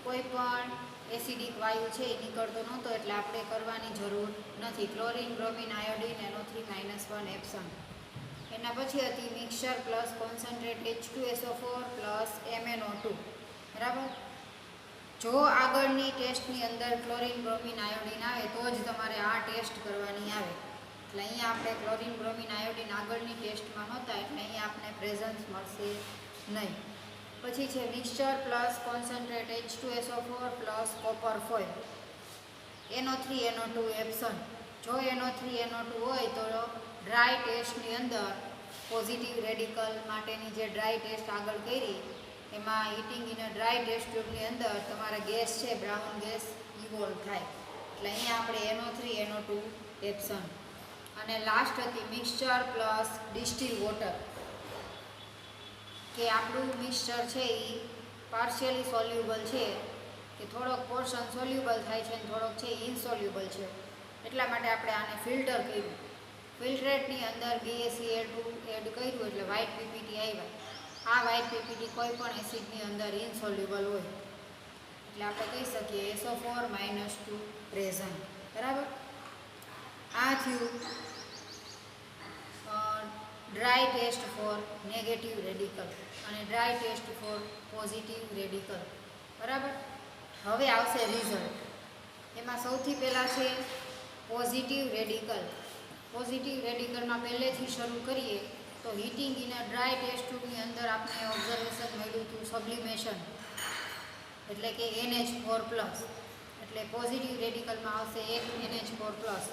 કોઈ પણ એસિડિક વાયુ છે એ નીકળતો નહોતો, એટલે આપણે કરવાની જરૂર નથી. Chlorine, bromine, iodine, NO3-1 absent. એના પછી હતી mixture plus concentrate H2SO4 plus MnO2. બરાબર, જો આગળની ટેસ્ટની અંદર ક્લોરિન, બ્રોમિન, આયોડિન આવે તો જ તમારે આ ટેસ્ટ કરવાની આવે. એટલે અહીંયા આપણે ક્લોરીન બ્રોમિન આયોડિન આગળની ટેસ્ટમાં નહોતા એટલે અહીંયા આપણે પ્રેઝન્સ મળશે નહીં. પછી છે mixture plus concentrate H2SO4 plus copper foil NO3NO2 absent. જો NO3NO2 હોય તો ડ્રાય ટેસ્ટની અંદર પોઝિટિવ રેડિકલ માટેની જે ડ્રાય ટેસ્ટ આગળ કરી એમાં heating in a dry test ટ્યુબની અંદર તમારા ગેસ છે બ્રાઉન ગેસ ઇવોલ્વ થાય. એટલે અહીંયા આપણે NO3NO2 એબ્સન્ટ. અને લાસ્ટ હતી મિક્સચર પ્લસ ડિસ્ટિલ વોટર, કે આપણું મિક્સચર છે એ પાર્શિયલી સોલ્યુબલ છે, કે થોડોક પોર્શન સોલ્યુબલ થાય છે અને થોડોક છે ઇનસોલ્યુબલ છે. એટલા માટે આપણે આને ફિલ્ટર કર્યું. ફિલ્ટરેટની અંદર BaCl2 એડ કર્યું એટલે વ્હાઇટ પીપીટી આવ્યા. આ વ્હાઇટ પીપીટી કોઈ પણ એસિડની અંદર ઇનસોલ્યુબલ હોય એટલે આપણે કહી શકીએ SO4 -2 પ્રેઝન્ટ. બરાબર. આ થયું dry test for negative radical અને dry test for positive radical. બરાબર. હવે આવશે રિઝલ્ટ. એમાં સૌથી પહેલાં છે પોઝિટિવ રેડિકલ. પોઝિટિવ રેડિકલમાં પહેલેથી શરૂ કરીએ તો heating in a dry test ટ્યુબની અંદર આપણે ઓબ્ઝર્વેશન મળ્યું હતું સબ્લિમેશન, એટલે કે NH4+. એટલે પોઝિટિવ રેડિકલમાં આવશે એક NH4+.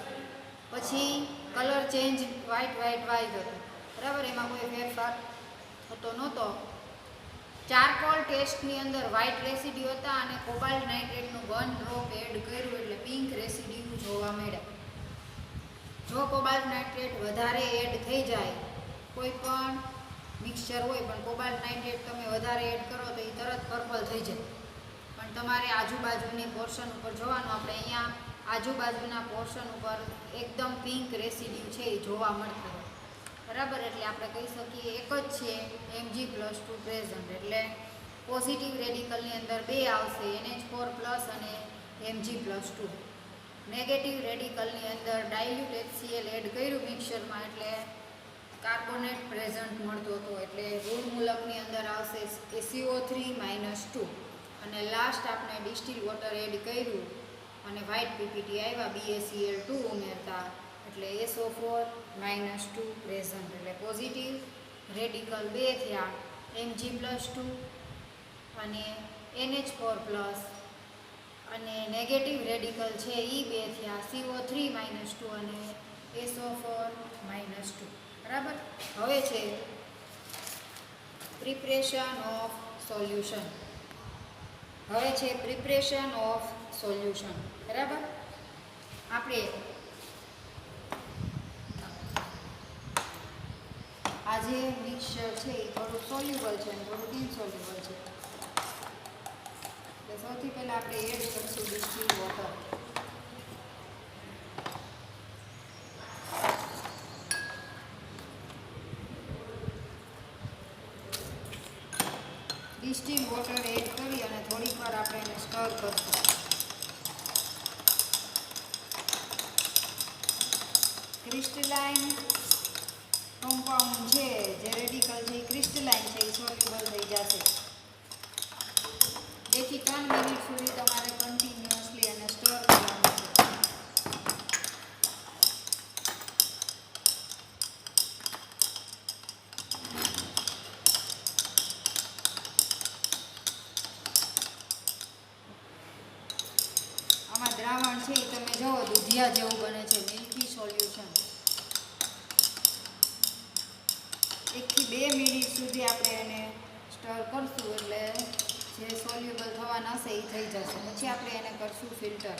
પછી કલર ચેન્જ વ્હાઇટ હતું. બરાબર. એમાં કોઈ ફેરફાર થતો નહોતો. ચારકોલ ટેસ્ટની અંદર વ્હાઇટ રેસિડ્યુ હતા અને કોબાલ્ટ નાઇટ્રેટનું 1 ડ્રોપ એડ કર્યું એટલે પિંક રેસિડ્યુ જોવા મળ્યા. જો કોબાલ્ટ નાઇટ્રેટ વધારે એડ થઈ જાય, કોઈ પણ મિક્સચર હોય પણ કોબાલ્ટ નાઇટ્રેટ તમે વધારે એડ કરો તો એ તરત પર્પલ થઈ જાય. પણ તમારે આજુબાજુની પોર્શન ઉપર જોવાનું. આપણે અહીંયા આજુબાજુના પોર્શન ઉપર એકદમ પિંક રેસિડ્યુ છે એ જોવા મળતો હોય. બરાબર. એટલે આપણે કહી શકીએ એક જ છે Mg+2 પ્રેઝન્ટ. એટલે પોઝિટિવ રેડિકલની અંદર બે આવશે NH4+ અને Mg+2. નેગેટિવ રેડિકલની અંદર ડાયલ્યુટ HCl એડ કર્યું મિક્સચરમાં એટલે કાર્બોનેટ પ્રેઝન્ટ મળતો હતો. એટલે ઋણમૂલકની અંદર આવશે CO3-2 અને લાસ્ટ આપણે ડિસ્ટિલ વોટર એડ કર્યું અને વ્હાઇટ પીપીટી આવ્યા BaCl2 ઉમેરતા એટલે SO4-2 પ્રેઝન્ટ. એટલે પોઝિટિવ રેડિકલ બે થયા Mg+2 અને NH4+, અને નેગેટિવ રેડિકલ છે એ બે થયા CO3-2 અને SO4-2. બરાબર. હવે છે પ્રિપરેશન ઓફ સોલ્યુશન. બરાબર. આપણે આ જે મિક્સચર છે એ થોડુંક સોલ્યુબલ છે અને થોડુંક ઇનસોલ્યુબલ છે. એટલે સૌથી પહેલાં આપણે એડ કરીશું distil water. Distil water add કરી અને થોડીક વાર આપણે એને સ્ટર કરશું. ક્રિસ્ટલાઇન કમ્પાઉન્ડ છે જે રેડિકલ છે એ ક્રિસ્ટલાઇન છે એ સોલ્યુબલ થઈ જશે. 2 થી 3 મિનિટ સુધી તમારે કન્ટિન્યુઅસલી એને સ્ટર કરવાનું છે. આમાં દ્રાવણ છે એ તમે જુઓ દૂધિયા જેવું બને છે, મિલ્કી સોલ્યુશન. 1 થી 2 મિનિટ સુધી આપણે એને સ્ટર કરશું એટલે જે સોલ્યુબલ થવાના હશે એ થઈ જશે. પછી આપણે એને કરશું ફિલ્ટર.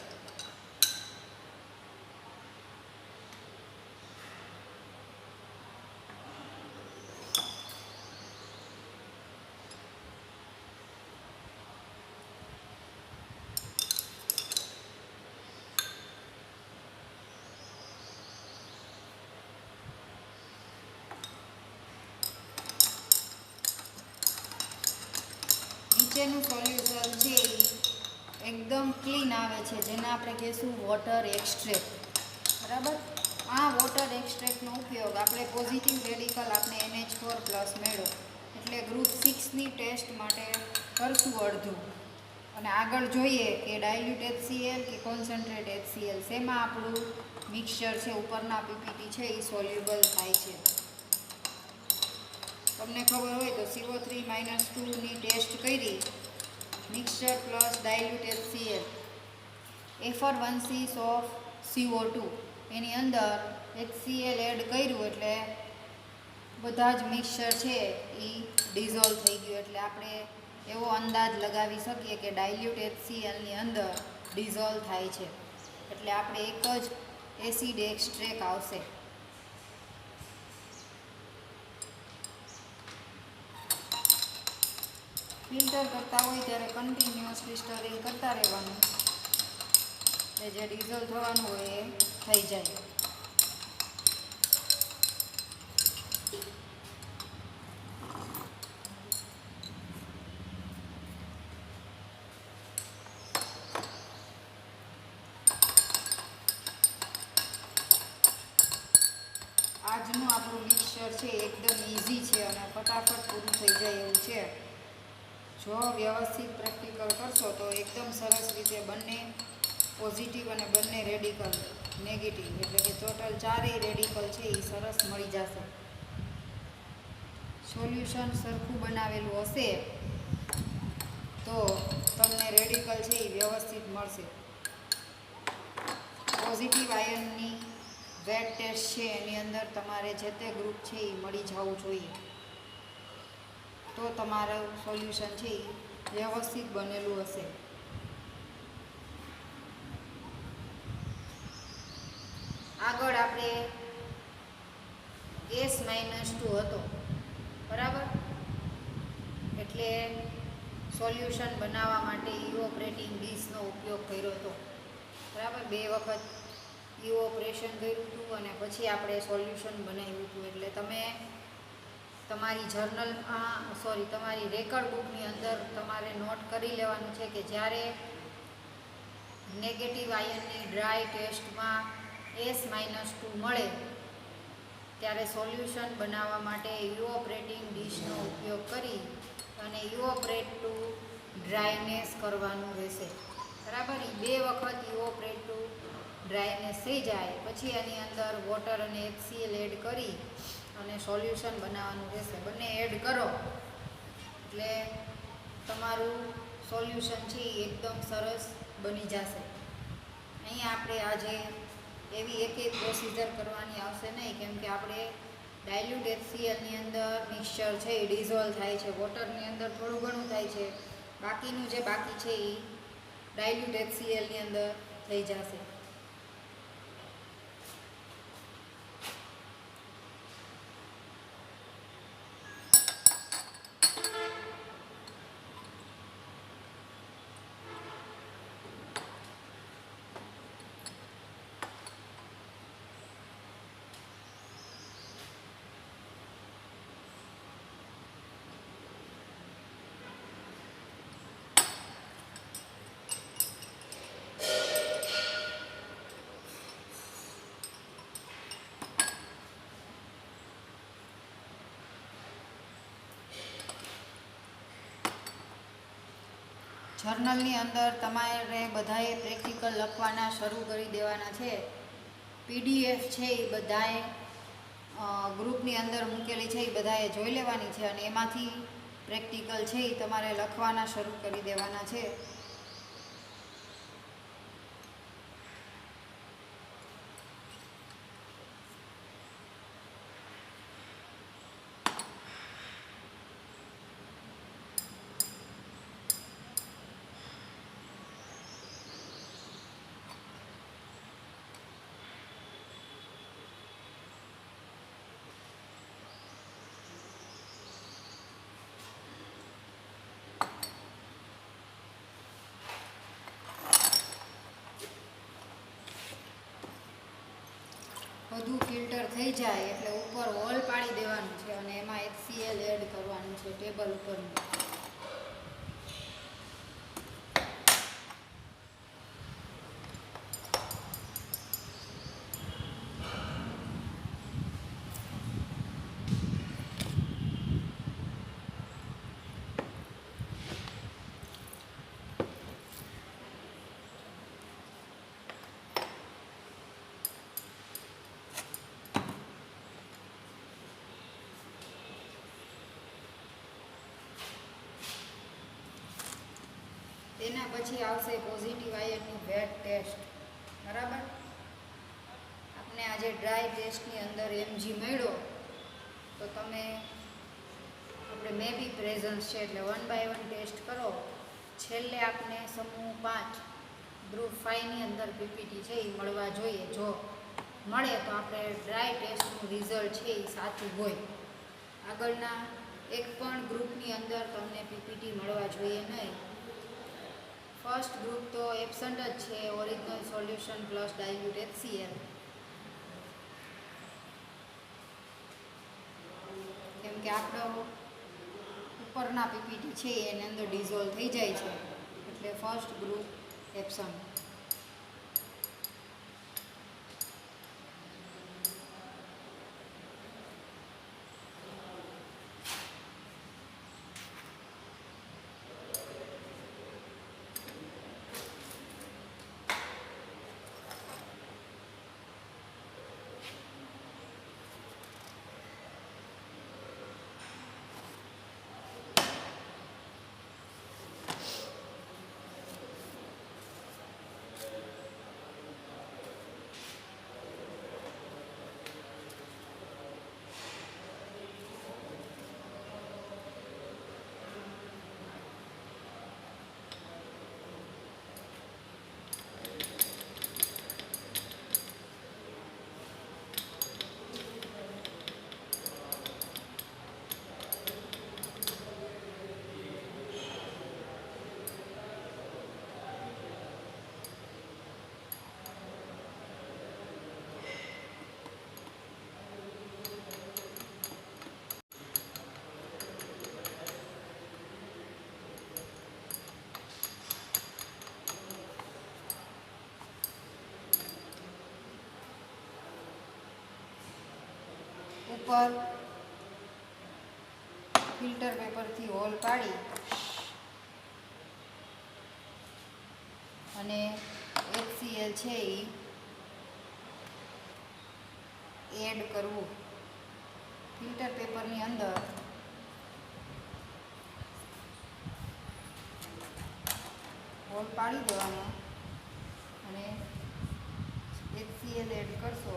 નીચેનું સોલ્યુશન છે એ એકદમ ક્લીન આવે છે જેને આપણે કહીશું વોટર એક્સ્ટ્રેક્ટ. બરાબર. આ વોટર એક્સ્ટ્રેક્ટનો ઉપયોગ આપણે પોઝિટિવ રેડિકલ આપણે NH4+ મેળવો એટલે ગ્રુપ 6ની ટેસ્ટ માટે કરશું અડધું. અને આગળ જોઈએ કે ડાયલ્યુટ HCl કે કોન્સન્ટ્રેટ HCl, શેમાં આપણું મિક્સચર છે ઉપરના પીપીટી છે એ સોલ્યુબલ થાય છે. તમને ખબર હોય તો CO3 - 2ની ટેસ્ટ કરી, mixture plus dilute HCl, effervescence of CO2, એની અંદર HCl એડ કર્યું એટલે બધા જ મિક્સચર છે એ ડિઝોલ્વ થઈ ગયું. એટલે આપણે એવો અંદાજ લગાવી શકીએ કે ડાયલ્યુટ HClની અંદર ડિઝોલ્વ થાય છે. એટલે આપણે એક જ એસિડ એક્સ્ટ્રેક આવશે. ફિલ્ટર કરતા હોય ત્યારે કન્ટિન્યુઅસલી સ્ટરિંગ કરતા રહેવાનું, એટલે જે ડિઝોલ્વ થવાનું હોય એ થઈ જાય. આજનું આપણું મિક્સચર છે એકદમ ઇઝી છે અને ફટાફટ પૂરું થઈ જાય એવું છે. જો વ્યવસ્થિત પ્રેક્ટિકલ કરશો તો એકદમ સરસ રીતે બંને પોઝિટિવ અને બંને રેડિકલ નેગેટિવ, એટલે કે ટોટલ 4 રેડિકલ છે એ સરસ મળી જશે. સોલ્યુશન સરખું બનાવેલું હશે તો તમને રેડિકલ છે એ વ્યવસ્થિત મળશે. પોઝિટિવ આયનની રેડ ટેસ્ટ છે એની અંદર તમારે જે તે ગ્રુપ છે એ મળી જવું જોઈએ, તો તમારું સોલ્યુશન છે એ વ્યવસ્થિત બનેલું હશે. આગળ આપણે S-2 હતો, બરાબર? એટલે સોલ્યુશન બનાવવા માટે ઇવોપરેટિંગ ડીશનો ઉપયોગ કર્યો હતો, બરાબર? 2 વખત ઇવોપરેશન કર્યું હતું અને પછી આપણે સોલ્યુશન બનાવ્યું હતું. એટલે તમે તમારી તમારી રેકર્ડ બુકની અંદર તમારે નોટ કરી લેવાનું છે કે જ્યારે નેગેટિવ આયનની ડ્રાય ટેસ્ટમાં S-2 મળે ત્યારે સોલ્યુશન બનાવવા માટે ઇવોપરેટિંગ ડીશનો ઉપયોગ કરી અને ઇવોપરેટ ટુ ડ્રાયનેસ કરવાનું રહેશે, બરાબર? 2 વખત ઇવોપરેટ ટુ ડ્રાયનેસ થઈ જાય પછી એની અંદર વોટર અને HCl એડ કરી અને સોલ્યુશન બનાવવાનું રહેશે. બંને એડ કરો એટલે તમારું સોલ્યુશન છે એ એકદમ સરસ બની જશે. અહીંયા આપણે આજે એવી એકેય પ્રોસિજર કરવાની આવશે નહીં, કેમ કે આપણે ડાયલ્યુટ HClની અંદર મિક્સચર છે એ ડિઝોલ્વ થાય છે, વોટરની અંદર થોડું ઘણું થાય છે, બાકીનું જે બાકી છે એ ડાયલ્યુટ HClની અંદર થઈ જશે. જર્નલની અંદર તમારે બધાએ પ્રેક્ટિકલ લખવાના શરૂ કરી દેવાના છે. PDF છે એ બધાએ ગ્રુપની અંદર મૂકેલી છે એ બધાએ જોઈ લેવાની છે અને એમાંથી પ્રેક્ટિકલ છે એ તમારે લખવાના શરૂ કરી દેવાના છે. બધું ફિલ્ટર થઈ જાય એટલે ઉપર હોલ પાડી દેવાનું છે અને એમાં HCl એડ કરવાનું છે ટેબલ ઉપરનું. પછી આવશે પોઝિટિવ આયનની વેટ ટેસ્ટ. બરાબર. આપણે આજે ડ્રાય ટેસ્ટની અંદર એમજી મળ્યો તો તમે આપણે મે બી પ્રેઝન્સ છે એટલે 1 બાય 1 ટેસ્ટ કરો. છેલ્લે આપણે સમૂહ 5 ગ્રુપ 5 ની અંદર પીપીટી છે એ મળવા જોઈએ. જો મળે તો આપણે ડ્રાય ટેસ્ટનું રિઝલ્ટ છે એ સાચું હોય. આગળના એક પણ ગ્રુપની અંદર તમને પીપીટી મળવા જોઈએ નહીં. ફર્સ્ટ ગ્રુપ તો એબસન્ટ જ છે, original solution plus dilute HCl. કેમ કે આપણો ઉપરના પીપીટી છે એની અંદર ડિઝોલ્વ થઈ જાય છે એટલે ફર્સ્ટ ગ્રુપ એબસન્ટ. ઉપર ફિલ્ટર પેપરથી હોલ પાડી અને HCl છે એ એડ કરવું. ફિલ્ટર પેપરની અંદર હોલ પાડી દેવાનો અને HCl એડ કરશો.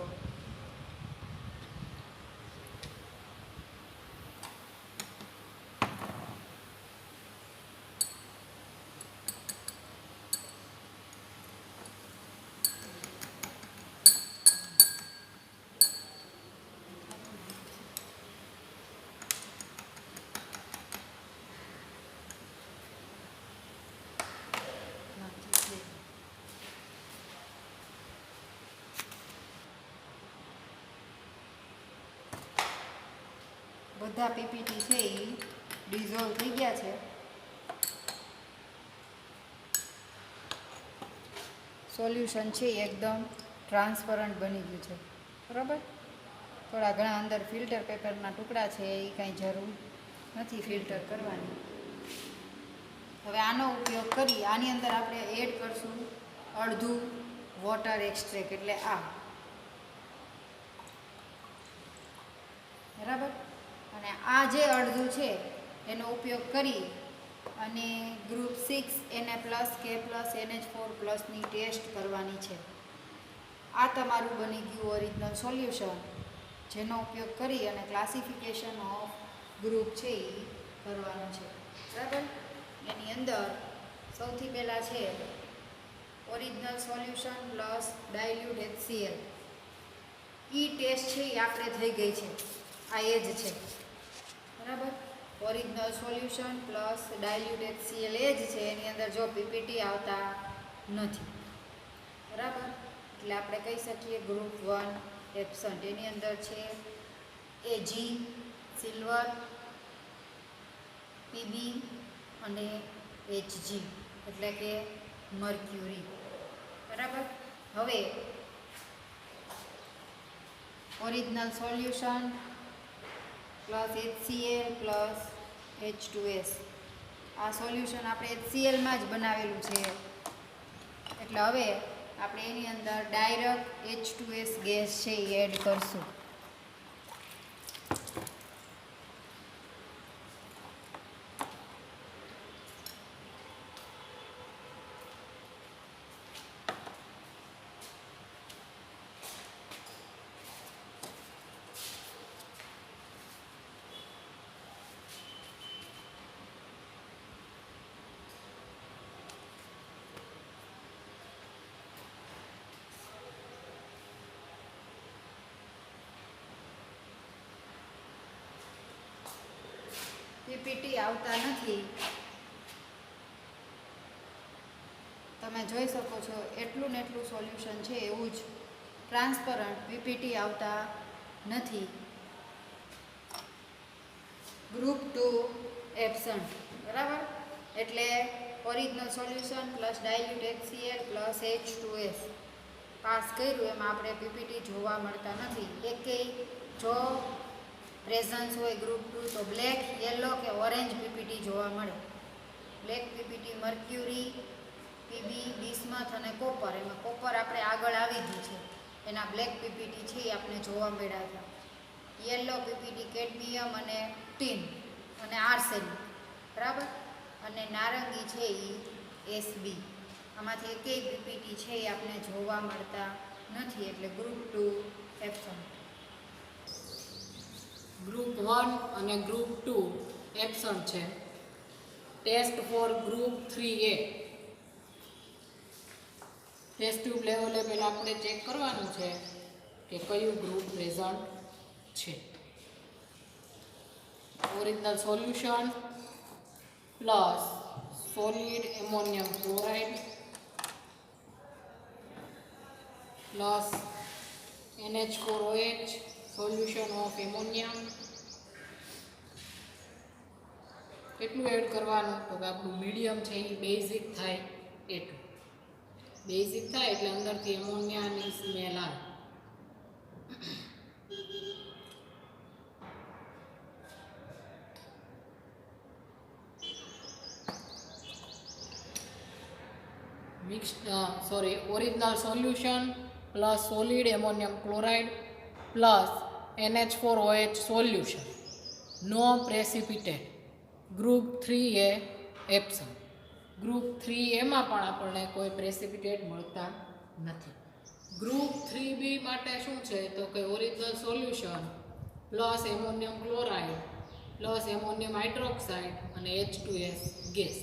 બધા પીપીટી છે એ ડિઝોલ્વ થઈ ગયા છે. સોલ્યુશન છે એકદમ ટ્રાન્સપરન્ટ બની ગયું છે. બરાબર. થોડા ઘણા અંદર ફિલ્ટર પેપરના ટુકડા છે એ કાંઈ જરૂર નથી ફિલ્ટર કરવાની. હવે આનો ઉપયોગ કરી આની અંદર આપણે એડ કરશું અડધું વોટર એક્સ્ટ્રેક્ટ એટલે આ. બરાબર. અને આ જે અડધું છે એનો ઉપયોગ કરી અને ગ્રુપ 6 Na+, K+, NH4+ ની ટેસ્ટ કરવાની છે. આ તમારું બની ગયું ઓરિજિનલ સોલ્યુશન, જેનો ઉપયોગ કરી અને ક્લાસિફિકેશન ઓફ ગ્રુપ છે એ કરવાનું છે. બરાબર. એની અંદર સૌથી પહેલાં છે original solution plus dilute HCl. Test છે એ આપણે થઈ ગઈ છે. આ એ જ છે. બરાબર. Original solution plus dilute HCl એ જ છે. એની અંદર જો પીપીટી આવતા નથી. બરાબર. એટલે આપણે કહી શકીએ ગ્રુપ 1 એબસન્ટ. એની અંદર છે Ag, સિલ્વર, Pb અને Hg એટલે કે મર્ક્યુરી. બરાબર. હવે original solution plus HCl plus H2S. આ સોલ્યુશન આપણે HClમાં જ બનાવેલું છે એટલે હવે આપણે એની અંદર ડાયરેક્ટ H2S ગેસ છે એ એડ કરશું. પીપીટી આવતા નથી. તમે જોઈ શકો છો એટલું ને એટલું સોલ્યુશન છે, એવું જ ટ્રાન્સપરન્ટ પીપીટી આવતા નથી. ગ્રુપ 2 એબસન્ટ, બરાબર. એટલે original solution plus dilute HCl plus H2S pass કર્યું, એમાં આપણે પીપીટી જોવા મળતા નથી. એકેય જો પ્રેઝન્સ હોય ગ્રુપ 2 તો બ્લેક, યલો કે ઓરેન્જ પીપીટી જોવા મળે. Black PPT mercury, PB, bismuth અને કોપર. એમાં કોપર આપણે આગળ આવી ગયું છે, એના બ્લેક પીપીટી છે એ આપણે જોવા મળ્યા હતા. યલો પીપીટી કેડમિયમ અને ટીન અને આર્સેનિક, બરાબર. અને નારંગી છે એ એસબી. આમાંથી એકેય પીપીટી છે એ આપણે જોવા મળતા નથી, એટલે ગ્રુપ 2 એબસન્ટ. ગ્રુપ 1 અને ગ્રુપ 2 એબસન્ટ છે. Test for group 3A. Test tube લેવલે પહેલાં આપણે ચેક કરવાનું છે કે કયું ગ્રુપ પ્રેઝન્ટ છે. Original solution plus solid ammonium chloride plus NH4OH solution of ammonia. કેટલું એડ કરવાનું તો કે આપણું મીડિયમ છે એ બેઝિક થાય એટલું. બેઝિક થાય એટલે અંદરથી એમોનિયાની સ્મેલ આવે. Original solution plus solid ammonium chloride plus NH4OH solution, no precipitate. Group 3A absent. Group 3Aમાં પણ આપણને કોઈ પ્રેસિપિટેટ મળતા નથી. ગ્રુપ 3B માટે શું છે તો કે original solution plus ammonium chloride plus ammonium hydroxide અને H2S ગેસ.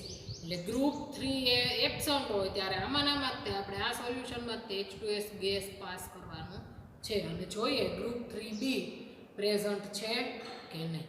એટલે ગ્રુપ 3A એબસન્ટ હોય ત્યારે આમાં જ આપણે આ સોલ્યુશનમાં જ H2S ગેસ પાસ કરવાનું છે, અને જોઈએ ગ્રુપ 3B પ્રેઝન્ટ છે કે નહીં.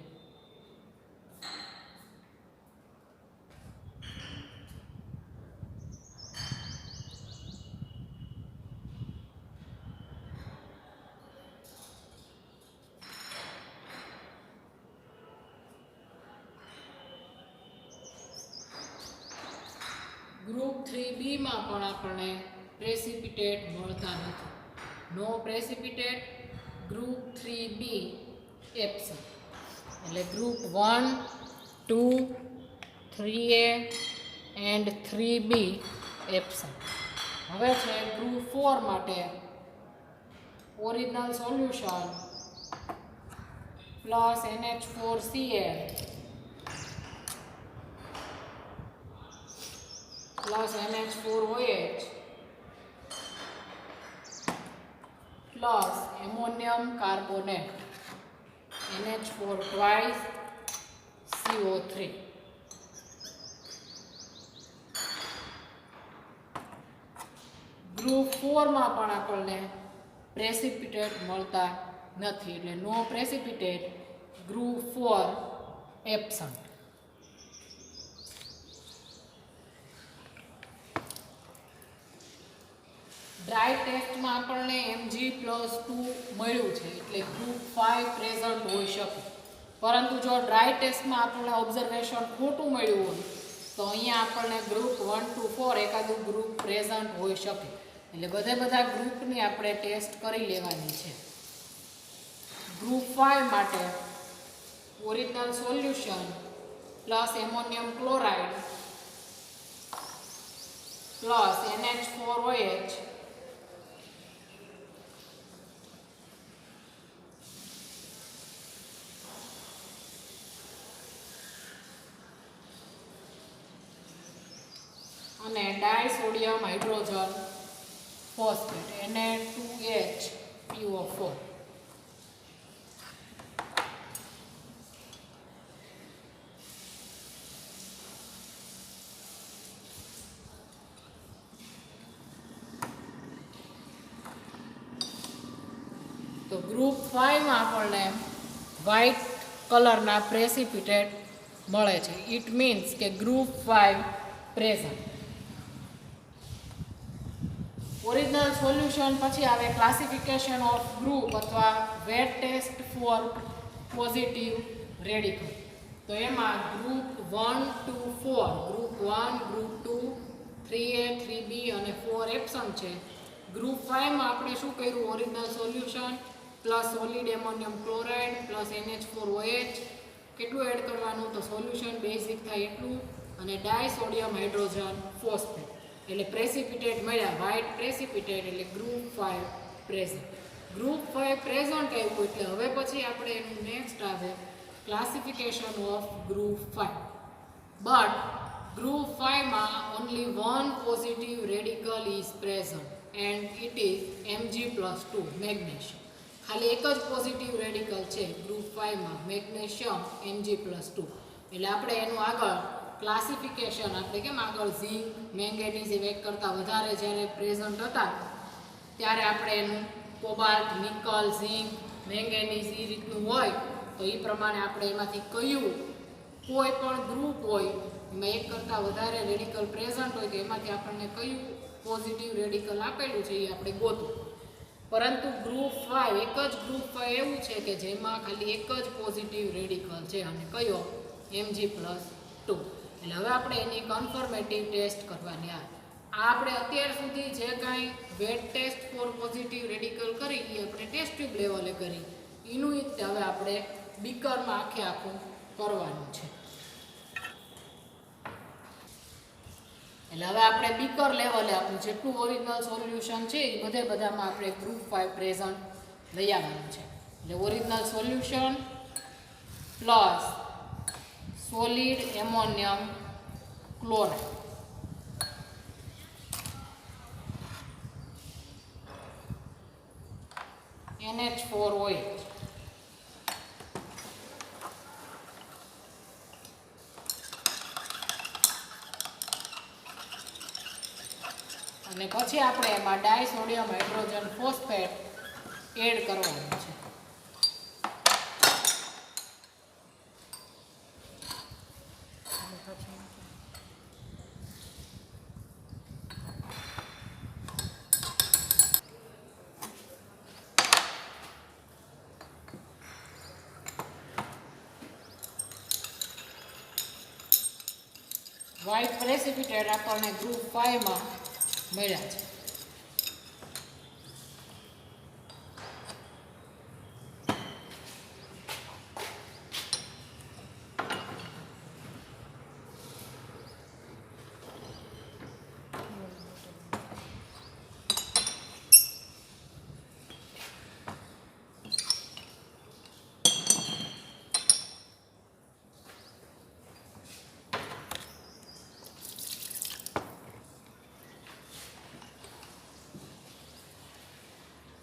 ગ્રુપ 3B માં પણ આપણને પ્રેસિપિટેટ મળતા નથી. No precipitate. Group 3B absent. એટલે group 1, 2, 3A and 3B absent. હવે છે ગ્રુપ 4 માટે original solution plus NH4Cl plus NH4OH plus ammonium carbonate NH4 twice CO3. Group 4માં પણ આપણને પ્રેસિપિટેટ મળતા નથી, એટલે no precipitate. Group 4 absent. Dry ટેસ્ટમાં આપણને Mg+2 મળ્યું છે, એટલે ગ્રુપ 5 પ્રેઝન્ટ હોઈ શકે. પરંતુ જો ડ્રાય ટેસ્ટમાં આપણને ઓબ્ઝર્વેશન ખોટું મળ્યું હોય તો અહીંયા આપણને ગ્રુપ 1 to 4 એકાદું ગ્રુપ પ્રેઝન્ટ હોઈ શકે. એટલે બધા ગ્રુપની આપણે ટેસ્ટ કરી લેવાની છે. ગ્રુપ 5 માટે original solution plus ammonium chloride plus NH4OH અને ડાયસોડિયમ હાઇડ્રોજન ફોસ્ફેટ Na2HPO4. તો ગ્રુપ 5 માં આપણને વ્હાઇટ કલરના પ્રેસિપિટેટ મળે છે. ઇટ મીન્સ કે ગ્રુપ 5 પ્રેઝન્ટ. ઓરિજિનલ સોલ્યુશન પછી આવે ક્લાસિફિકેશન ઓફ ગ્રુપ અથવા wet test for positive radical. તો એમાં group 1 to 4, group 1, group 2, 3A, 3B અને 4 એબ્સન્ટ છે. ગ્રુપ 5 માં આપણે શું કર્યું? Original solution plus solid ammonium chloride plus NH4OH. કેટલું એડ કરવાનું? તો સોલ્યુશન બેઝિક થાય એટલું, અને ડાયસોડિયમ હાઇડ્રોજન ફોસ્ફેટ, એટલે પ્રેસિપિટેટ મળ્યા, વ્હાઇટ પ્રેસિપિટેટ, એટલે ગ્રુપ 5 પ્રેઝન્ટ. ગ્રુપ 5 પ્રેઝન્ટ આવ્યું એટલે હવે પછી આપણે એનું નેક્સ્ટ આવે classification of group 5. But group 5 માં only one positive radical is present and it is Mg+2 magnesium. ખાલી એક જ પોઝિટિવ રેડિકલ છે ગ્રુપ 5 માં, મેગ્નેશિયમ Mg+2. એટલે આપણે એનું આગળ ક્લાસિફિકેશન, આપણે કેમ આગળ ઝીંક, મેંગેનીઝ એક કરતાં વધારે જ્યારે પ્રેઝન્ટ હતા ત્યારે આપણે એનું કોબાલ્ટ, નિકલ, ઝીંક, મેંગેનીઝ એ રીતનું હોય તો એ પ્રમાણે આપણે એમાંથી કયું કોઈ પણ ગ્રુપ હોય એમાં એક કરતાં વધારે રેડિકલ પ્રેઝન્ટ હોય તો એમાંથી આપણને કયું પોઝિટિવ રેડિકલ આપેલું છે એ આપણે ગોતવું. પરંતુ ગ્રુપ 5, એક જ ગ્રુપ 5 એવું છે કે જેમાં ખાલી એક જ પોઝિટિવ રેડિકલ છે, અને કયો? Mg+2. એટલે હવે આપણે એની કન્ફર્મેટિવ ટેસ્ટ કરવાની. આ આપણે અત્યાર સુધી જે કાંઈ wet test for positive radical કરી એ આપણે ટેસ્ટ ટ્યુબ લેવલે કરી, એનું જ હવે આપણે બીકરમાં આખું કરવાનું છે. એટલે હવે આપણે બીકર લેવલે આપણું જેટલું ઓરિજિનલ સોલ્યુશન છે એ બધામાં આપણે ગ્રુપ 5 પ્રેઝન્ટ લઈ આવવાનું છે. એટલે original solution plus solid ammonium chloride, NH4OH, અને પછી આપણે એમાં ડાયસોડિયમ હાઇડ્રોજન ફોસ્ફેટ એડ કરવાનું છે. વ્હાઇટ પ્રેસિપિટેટ આપણને ગ્રુપ 5 માં મળ્યા છે.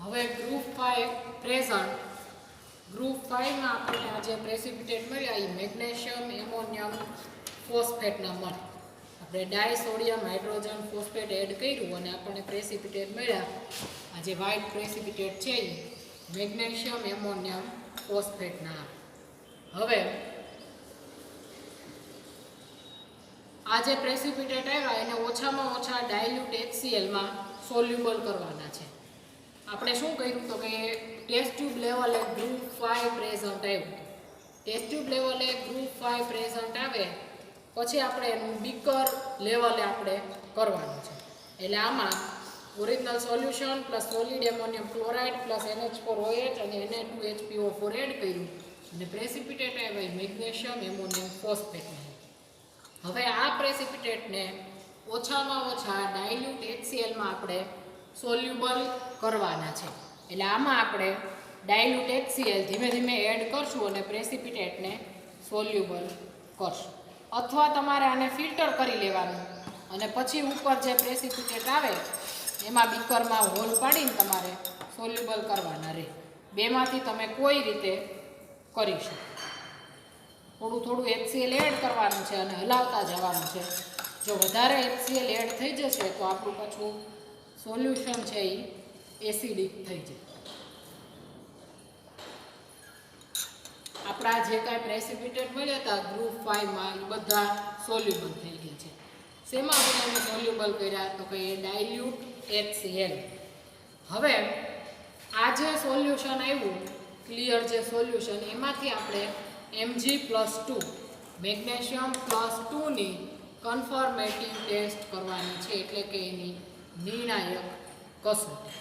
હવે ગ્રુપ 5 પ્રેઝન્ટ, ગ્રુપ 5 માં આપણને આ જે પ્રેસિપિટેટ મળ્યા એ મેગ્નેશિયમ એમોનિયમ ફોસ્ફેટના મળે. આપણે ડાયસોડિયમ હાઇડ્રોજન ફોસ્ફેટ એડ કર્યું અને આપણને પ્રેસિપિટેટ મળ્યા. આ જે વ્હાઇટ પ્રેસિપિટેટ છે એ મેગ્નેશિયમ એમોનિયમ ફોસ્ફેટના. હવે આ જે પ્રેસિપિટેટ આવ્યા એને ઓછામાં ઓછા ડાયલ્યુટ HCl માં સોલ્યુબલ કરવાના છે. આપણે શું કર્યું તો કે ટેસ્ટ ટ્યુબ લેવલે ગ્રુપ 5 પ્રેઝન્ટ આવ્યું. ટેસ્ટ ટ્યુબ લેવલે ગ્રુપ 5 પ્રેઝન્ટ આવે પછી આપણે એનું બીકર લેવલે આપણે કરવાનું છે. એટલે આમાં original solution plus solid ammonium chloride plus NH4OH અને Na2HPO4 એડ કર્યું અને પ્રેસિપિટેટ આવ્યા મેગ્નેશિયમ એમોનિયમ ફોસ્ફેટ. હવે આ પ્રેસિપિટેટને ઓછામાં ઓછા ડાયલ્યુટ HCl માં આપણે સોલ્યુબલ કરવાના છે. એટલે આમાં આપણે ડાયલ્યુટ HCl ધીમે ધીમે એડ કરશું અને પ્રેસિપિટેટને સોલ્યુબલ કરશું. અથવા તમારે આને ફિલ્ટર કરી લેવાનું અને પછી ઉપર જે પ્રેસિપિટેટ આવે એમાં બીકરમાં હોલ પાડીને તમારે સોલ્યુબલ કરવાના રહે. બેમાંથી તમે કોઈ રીતે કરી શકો. થોડું થોડું HCl એડ કરવાનું છે અને હલાવતા જવાનું છે. જો વધારે HCl એડ થઈ જશે તો આપણું પાછું સોલ્યુશન છે એ એસિડિક થઈ જાય. આપણા જે કાંઈ પ્રેસિપિટેટ મળ્યા હતા ગ્રુપ 5 માં એ બધા સોલ્યુબલ થઈ ગયા છે. શેમાં બધાને સોલ્યુબલ કર્યા તો કે એ ડાયલ્યુટ HCl. હવે આ જે સોલ્યુશન આવ્યું ક્લિયર જે સોલ્યુશન એમાંથી આપણે Mg+2 મેગ્નેશિયમ +2 ની કન્ફર્મેટિવ ટેસ્ટ કરવાની છે, એટલે કે એની નિર્ણાયક કસોટી.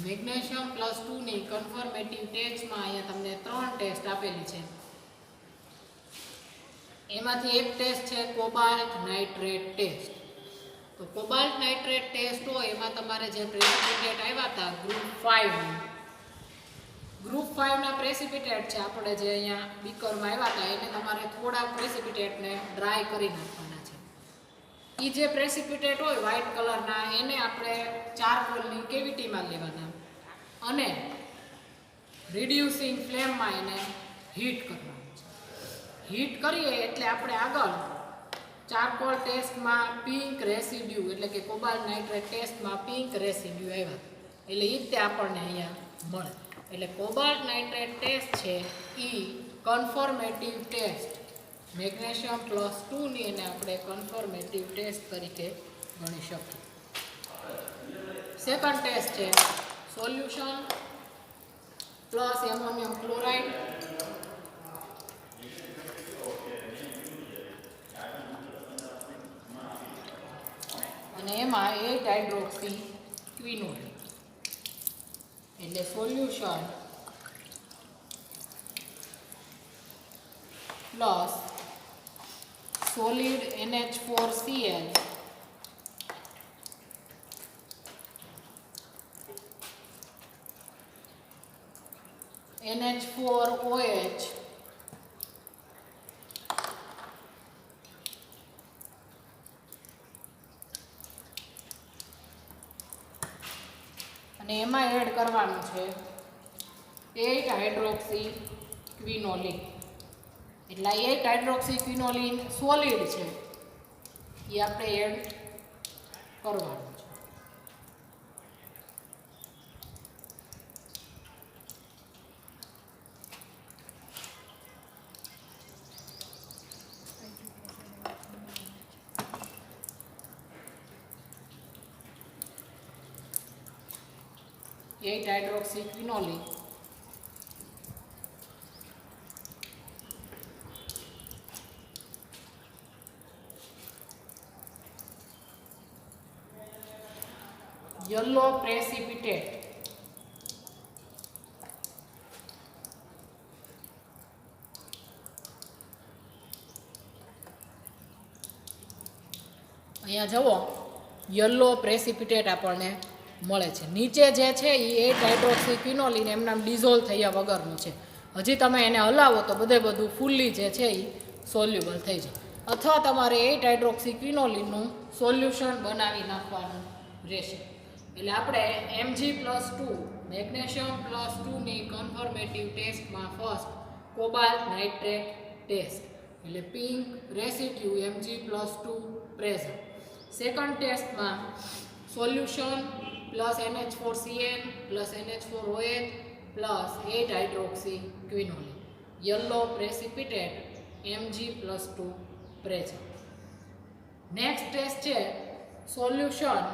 મેગ્નેશિયમ +2 ની કન્ફર્મેટિવ ટેસ્ટમાં અહીંયા તમને 3 ટેસ્ટ આપેલી છે. એમાંથી એક ટેસ્ટ છે કોબાલ્ટ નાઇટ્રેટ ટેસ્ટ. તો કોબાલ્ટ નાઇટ્રેટ ટેસ્ટ હોય એમાં તમારે જે પ્રેસિપિટેટ આવ્યા હતા ગ્રુપ 5 ના પ્રેસિપિટેટ છે આપણે જે અહીંયા બીકરમાં આવ્યા હતા એને તમારે થોડા પ્રેસિપિટેટને ડ્રાય કરી નાખવાના છે. એ જે પ્રેસિપિટેટ હોય વ્હાઇટ કલરના એને આપણે ચારકોલની કેવિટીમાં લેવાના અને રિડ્યુસિંગ ફ્લેમમાં એને હીટ કરવાનું છે. હીટ કરીએ એટલે આપણે આગળ ચારકોલ ટેસ્ટમાં પિંક રેસિડ્યુ એટલે કે કોબાલ્ટ નાઇટ્રેટ ટેસ્ટમાં પિંક રેસિડ્યુ આવ્યા એટલે એ રીતે આપણને અહીંયા મળે. એટલે કોબાલ્ટ નાઇટ્રેટ ટેસ્ટ છે એ કન્ફર્મેટિવ ટેસ્ટ મેગ્નેશિયમ +2 ની એને આપણે કન્ફર્મેટિવ ટેસ્ટ તરીકે ગણી શકીએ. સેકન્ડ ટેસ્ટ છે સોલ્યુશન પ્લસ એમોનિયમ ક્લોરાઇડ અને એમાં 8 હાઇડ્રોક્સી ક્વિનોલ એટલે solution plus solid NH4Cl NH4OH અને એમાં એડ કરવાનું છે 8 હાઇડ્રોક્સી ક્વિનોલિન. એટલે 8 હાઇડ્રોક્સી ક્વિનોલિન સોલિડ છે એ આપણે એડ કરવાનું છે. Eight hydroxy quinoline yellow precipitate અહીંયા જુઓ येलो प्रेसिपिटेट આપણને મળે છે. નીચે જે છે એ 8 હાઇડ્રોક્સી ક્વિનોલિન એમનામ ડિઝોલ્વ થયા વગરનું છે. હજી તમે એને હલાવો તો બધું ફૂલ્લી જે છે એ સોલ્યુબલ થઈ જાય. અથવા તમારે 8 હાઇડ્રોક્સી ક્વિનોલિનનું સોલ્યુશન બનાવી નાખવાનું રહેશે. એટલે આપણે Mg+2 મેગ્નેશિયમ +2 ની કન્ફર્મેટિવ ટેસ્ટમાં ફર્સ્ટ કોબાલ્ટ નાઇટ્રેટ ટેસ્ટ એટલે pink residue Mg+2 present. Second ટેસ્ટમાં solution plus NH4Cl plus NH4OH plus 8 hydroxy quinoline yellow precipitate Mg+2 present. Next test છે solution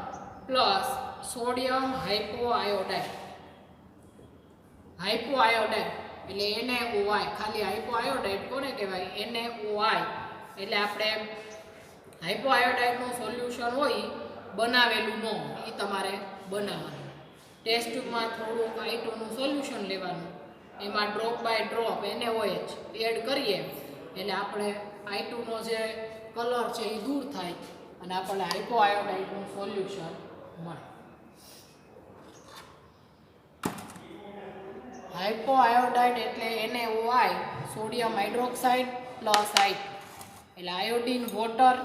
plus sodium hypoiodide. Hypoiodide એટલે NaOI, ખાલી હાઇપોઆયોડાઇડ કોને કહેવાય? NaOI. એટલે આપણે હાઇપોઆયોડાઇડનું સોલ્યુશન હોય બનાવેલું ન હોય એ તમારે બનાવવાનું. ટેસ્ટ ટ્યુબમાં થોડુંક I2 નું સોલ્યુશન લેવાનું, એમાં drop by drop NaOH add કરીએ એટલે આપણે I2 નો જે કલર છે એ દૂર થાય અને આપણને હાઇપોઆયોડાઇડનું સોલ્યુશન મળે. હાઇપોઆયોડાઇડ એટલે NaOI sodium hydroxide plus I2 એટલે આયોડિન વોટર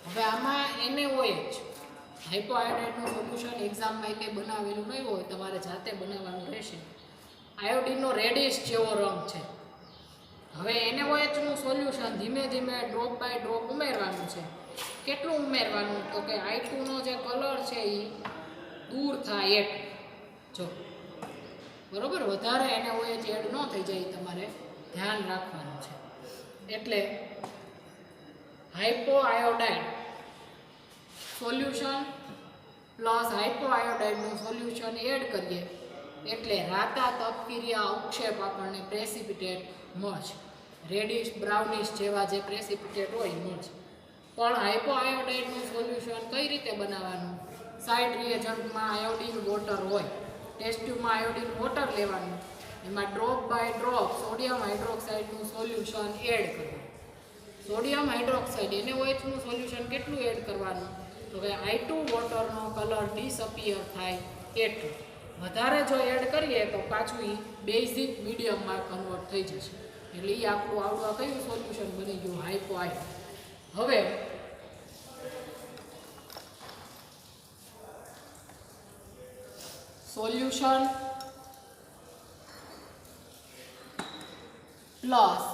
હવે આમાં NaOH હાઇપોઆયોડાઇડનું સોલ્યુશન એક્ઝામમાં કંઈ બનાવેલું નહીં હોય, તમારે જાતે બનાવવાનું રહેશે. આયોડિનનો રેડિશ જેવો રંગ છે. હવે NaOH નું સોલ્યુશન ધીમે ધીમે ડ્રોપ બાય ડ્રોપ ઉમેરવાનું છે. કેટલું ઉમેરવાનું? તો કે I2 નો જે કલર છે એ દૂર થાય એટલું. જો બરોબર, વધારે NaOH એડ ન થઈ જાય તમારે ધ્યાન રાખવાનું છે. એટલે hypo iodide solution plus hypo આયોડાઇડનું સોલ્યુશન એડ કરીએ એટલે રાતા તપકીરિયા અવક્ષેપ આપણને પ્રેસિપિટેટ મળશે. રેડિશ બ્રાઉનિશ જેવા જે પ્રેસિપિટેટ હોય એ મળશે. પણ હાઇપો આયોડાઇડનું સોલ્યુશન કઈ રીતે બનાવવાનું? સાઇડ રિએજન્ટમાં આયોડિન વોટર હોય, ટેસ્ટ ટ્યુબમાં આયોડિન વોટર લેવાનું, એમાં ડ્રોપ બાય ડ્રોપ સોડિયમ હાઇડ્રોક્સાઇડનું સોલ્યુશન એડ કરવાનું. સોડિયમ હાઇડ્રોક્સાઇડ NaOHનું સોલ્યુશન કેટલું એડ કરવાનું? તો કે I2 વોટરનો કલર ડિસઅપિયર થાય એટલું. વધારે જો એડ કરીએ તો પાછું એ બેઝિક મીડિયમમાં કન્વર્ટ થઈ જશે. એટલે એ આપણું આવડું કયું સોલ્યુશન બની ગયું? Hypo iodide. હવે સોલ્યુશન પ્લસ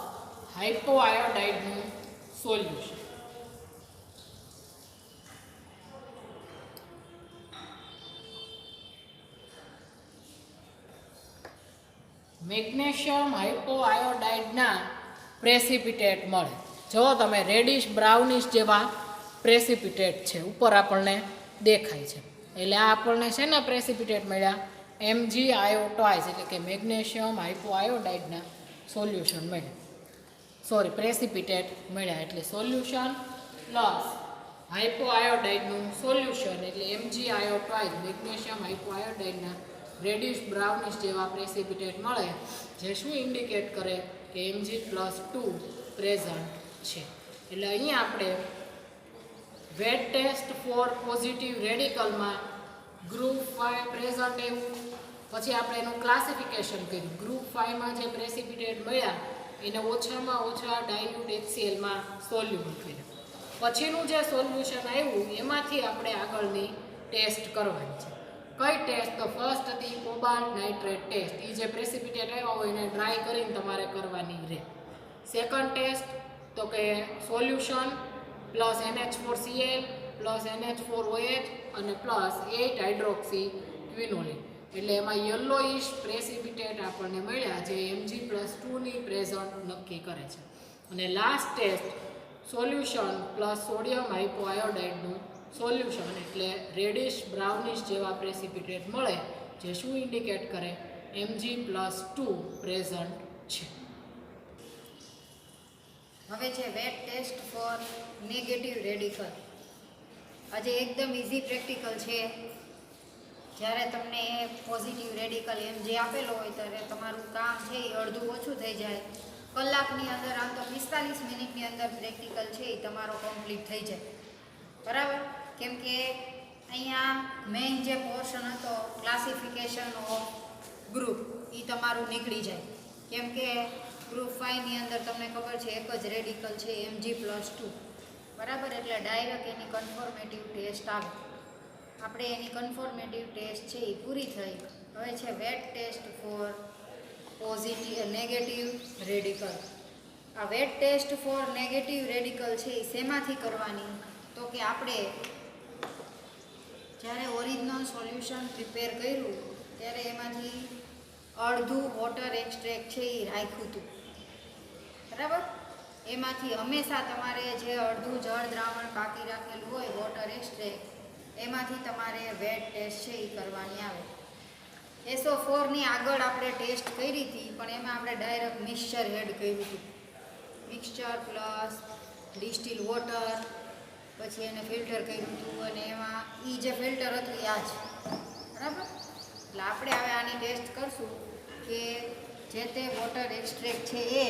હાઇપો આયોડાઇડનું સોલ્યુશન. મેગ્નેશિયમ હાઇપો આયોડાઇડના પ્રેસિપિટેટ મળે. જો તમે રેડિશ બ્રાઉનિશ જેવા પ્રેસિપિટેટ છે ઉપર આપણને દેખાય છે. એટલે આ આપણને શેના પ્રેસિપિટેટ મળ્યા? MgIO2 એટલે કે મેગ્નેશિયમ હાઇપો આયોડાઇડના સોલ્યુશન મળ્યા. સોરી, પ્રેસિપિટેટ મળ્યા. એટલે સોલ્યુશન પ્લસ હાઇપો આયોડાઇડનું સોલ્યુશન એટલે MgIO2 magnesium hypo આયોડાઇડના reddish brownish જેવા પ્રેસિપિટેટ મળે, જે શું ઇન્ડિકેટ કરે કે Mg+2 પ્રેઝન્ટ છે. એટલે અહીંયા આપણે વેટ ટેસ્ટ ફોર પોઝિટિવ રેડિકલમાં ગ્રુપ 5 પ્રેઝન્ટ એવું, પછી આપણે એનું ક્લાસિફિકેશન કર્યું. ગ્રુપ 5માં જે પ્રેસિપિટેટ મળ્યા એને ઓછામાં ઓછા ડાયલ્યુટ HClમાં સોલ્યુટ કર્યું. પછીનું જે સોલ્યુશન આવ્યું એમાંથી આપણે આગળની ટેસ્ટ કરવાની છે. કઈ ટેસ્ટ? તો ફર્સ્ટ હતી કોબાલ્ટ નાઇટ્રેટ ટેસ્ટ. એ જે પ્રેસિપિટેટ આવ્યા હોય એને ડ્રાય કરીને તમારે કરવાની રહે. સેકન્ડ ટેસ્ટ તો કે solution plus NH4Cl plus NH4OH અને પ્લસ 8 હાઇડ્રોક્સી ક્વિનોલિન. એટલે એમાં યલોઇશ પ્રેસિપિટેટ આપણને મળ્યા જે Mg+2ની પ્રેઝન્ટ નક્કી કરે છે. અને last test solution plus sodium hypo આયોડાઇડનું સોલ્યુશન એટલે રેડિશ બ્રાઉનિશ જેવા પ્રેસિપિટેટ મળે, જે શું ઇન્ડિકેટ કરે? Mg+2 પ્રેઝન્ટ છે. હવે છે wet test for negative radical. આજે એકદમ ઇઝી પ્રેક્ટિકલ છે. જ્યારે તમને પોઝિટિવ રેડિકલ Mg આપેલો હોય ત્યારે તમારું કામ છે એ અડધું ઓછું થઈ જાય. કલાકની અંદર, આમ તો 45 મિનિટની અંદર પ્રેક્ટિકલ છે એ તમારો કમ્પ્લીટ થઈ જાય. બરાબર? કેમ કે અહીંયા મેઇન જે પોર્શન હતો ક્લાસિફિકેશન ઓફ ગ્રુપ એ તમારું નીકળી જાય. કેમ કે ગ્રુપ 5ની અંદર તમને ખબર છે એક જ રેડિકલ છે Mg+2. બરાબર? એટલે ડાયરેક્ટ એની કન્ફર્મેટિવ ટેસ્ટ આવે. આપણે એની કન્ફર્મેટિવ ટેસ્ટ છે એ પૂરી થઈ. હવે છે wet test for positive negative radical. આ wet test for negative radical છે એ શેમાંથી કરવાની? તો કે આપણે જ્યારે ઓરિજિનલ સોલ્યુશન પ્રિપેર કર્યું ત્યારે એમાંથી અડધું વોટર એક્સ્ટ્રેક્ટ છે એ રાખ્યું હતું. બરાબર? એમાંથી હંમેશા તમારે જે અડધું જળ દ્રાવણ બાકી રાખેલું હોય વોટર એક્સ્ટ્રેક્ટ, એમાંથી તમારે વેટ ટેસ્ટ છે એ કરવાની આવે. SO4ની આગળ આપણે ટેસ્ટ કરી હતી, પણ એમાં આપણે ડાયરેક્ટ મિક્સચર એડ કર્યું હતું. મિક્સચર પ્લસ ડિસ્ટિલ વોટર, પછી એને ફિલ્ટર કર્યું હતું અને એમાં એ જે ફિલ્ટર હતું એ આ જ. બરાબર? એટલે આપણે હવે આની ટેસ્ટ કરશું કે જે તે વોટર એક્સ્ટ્રેક્ટ છે એ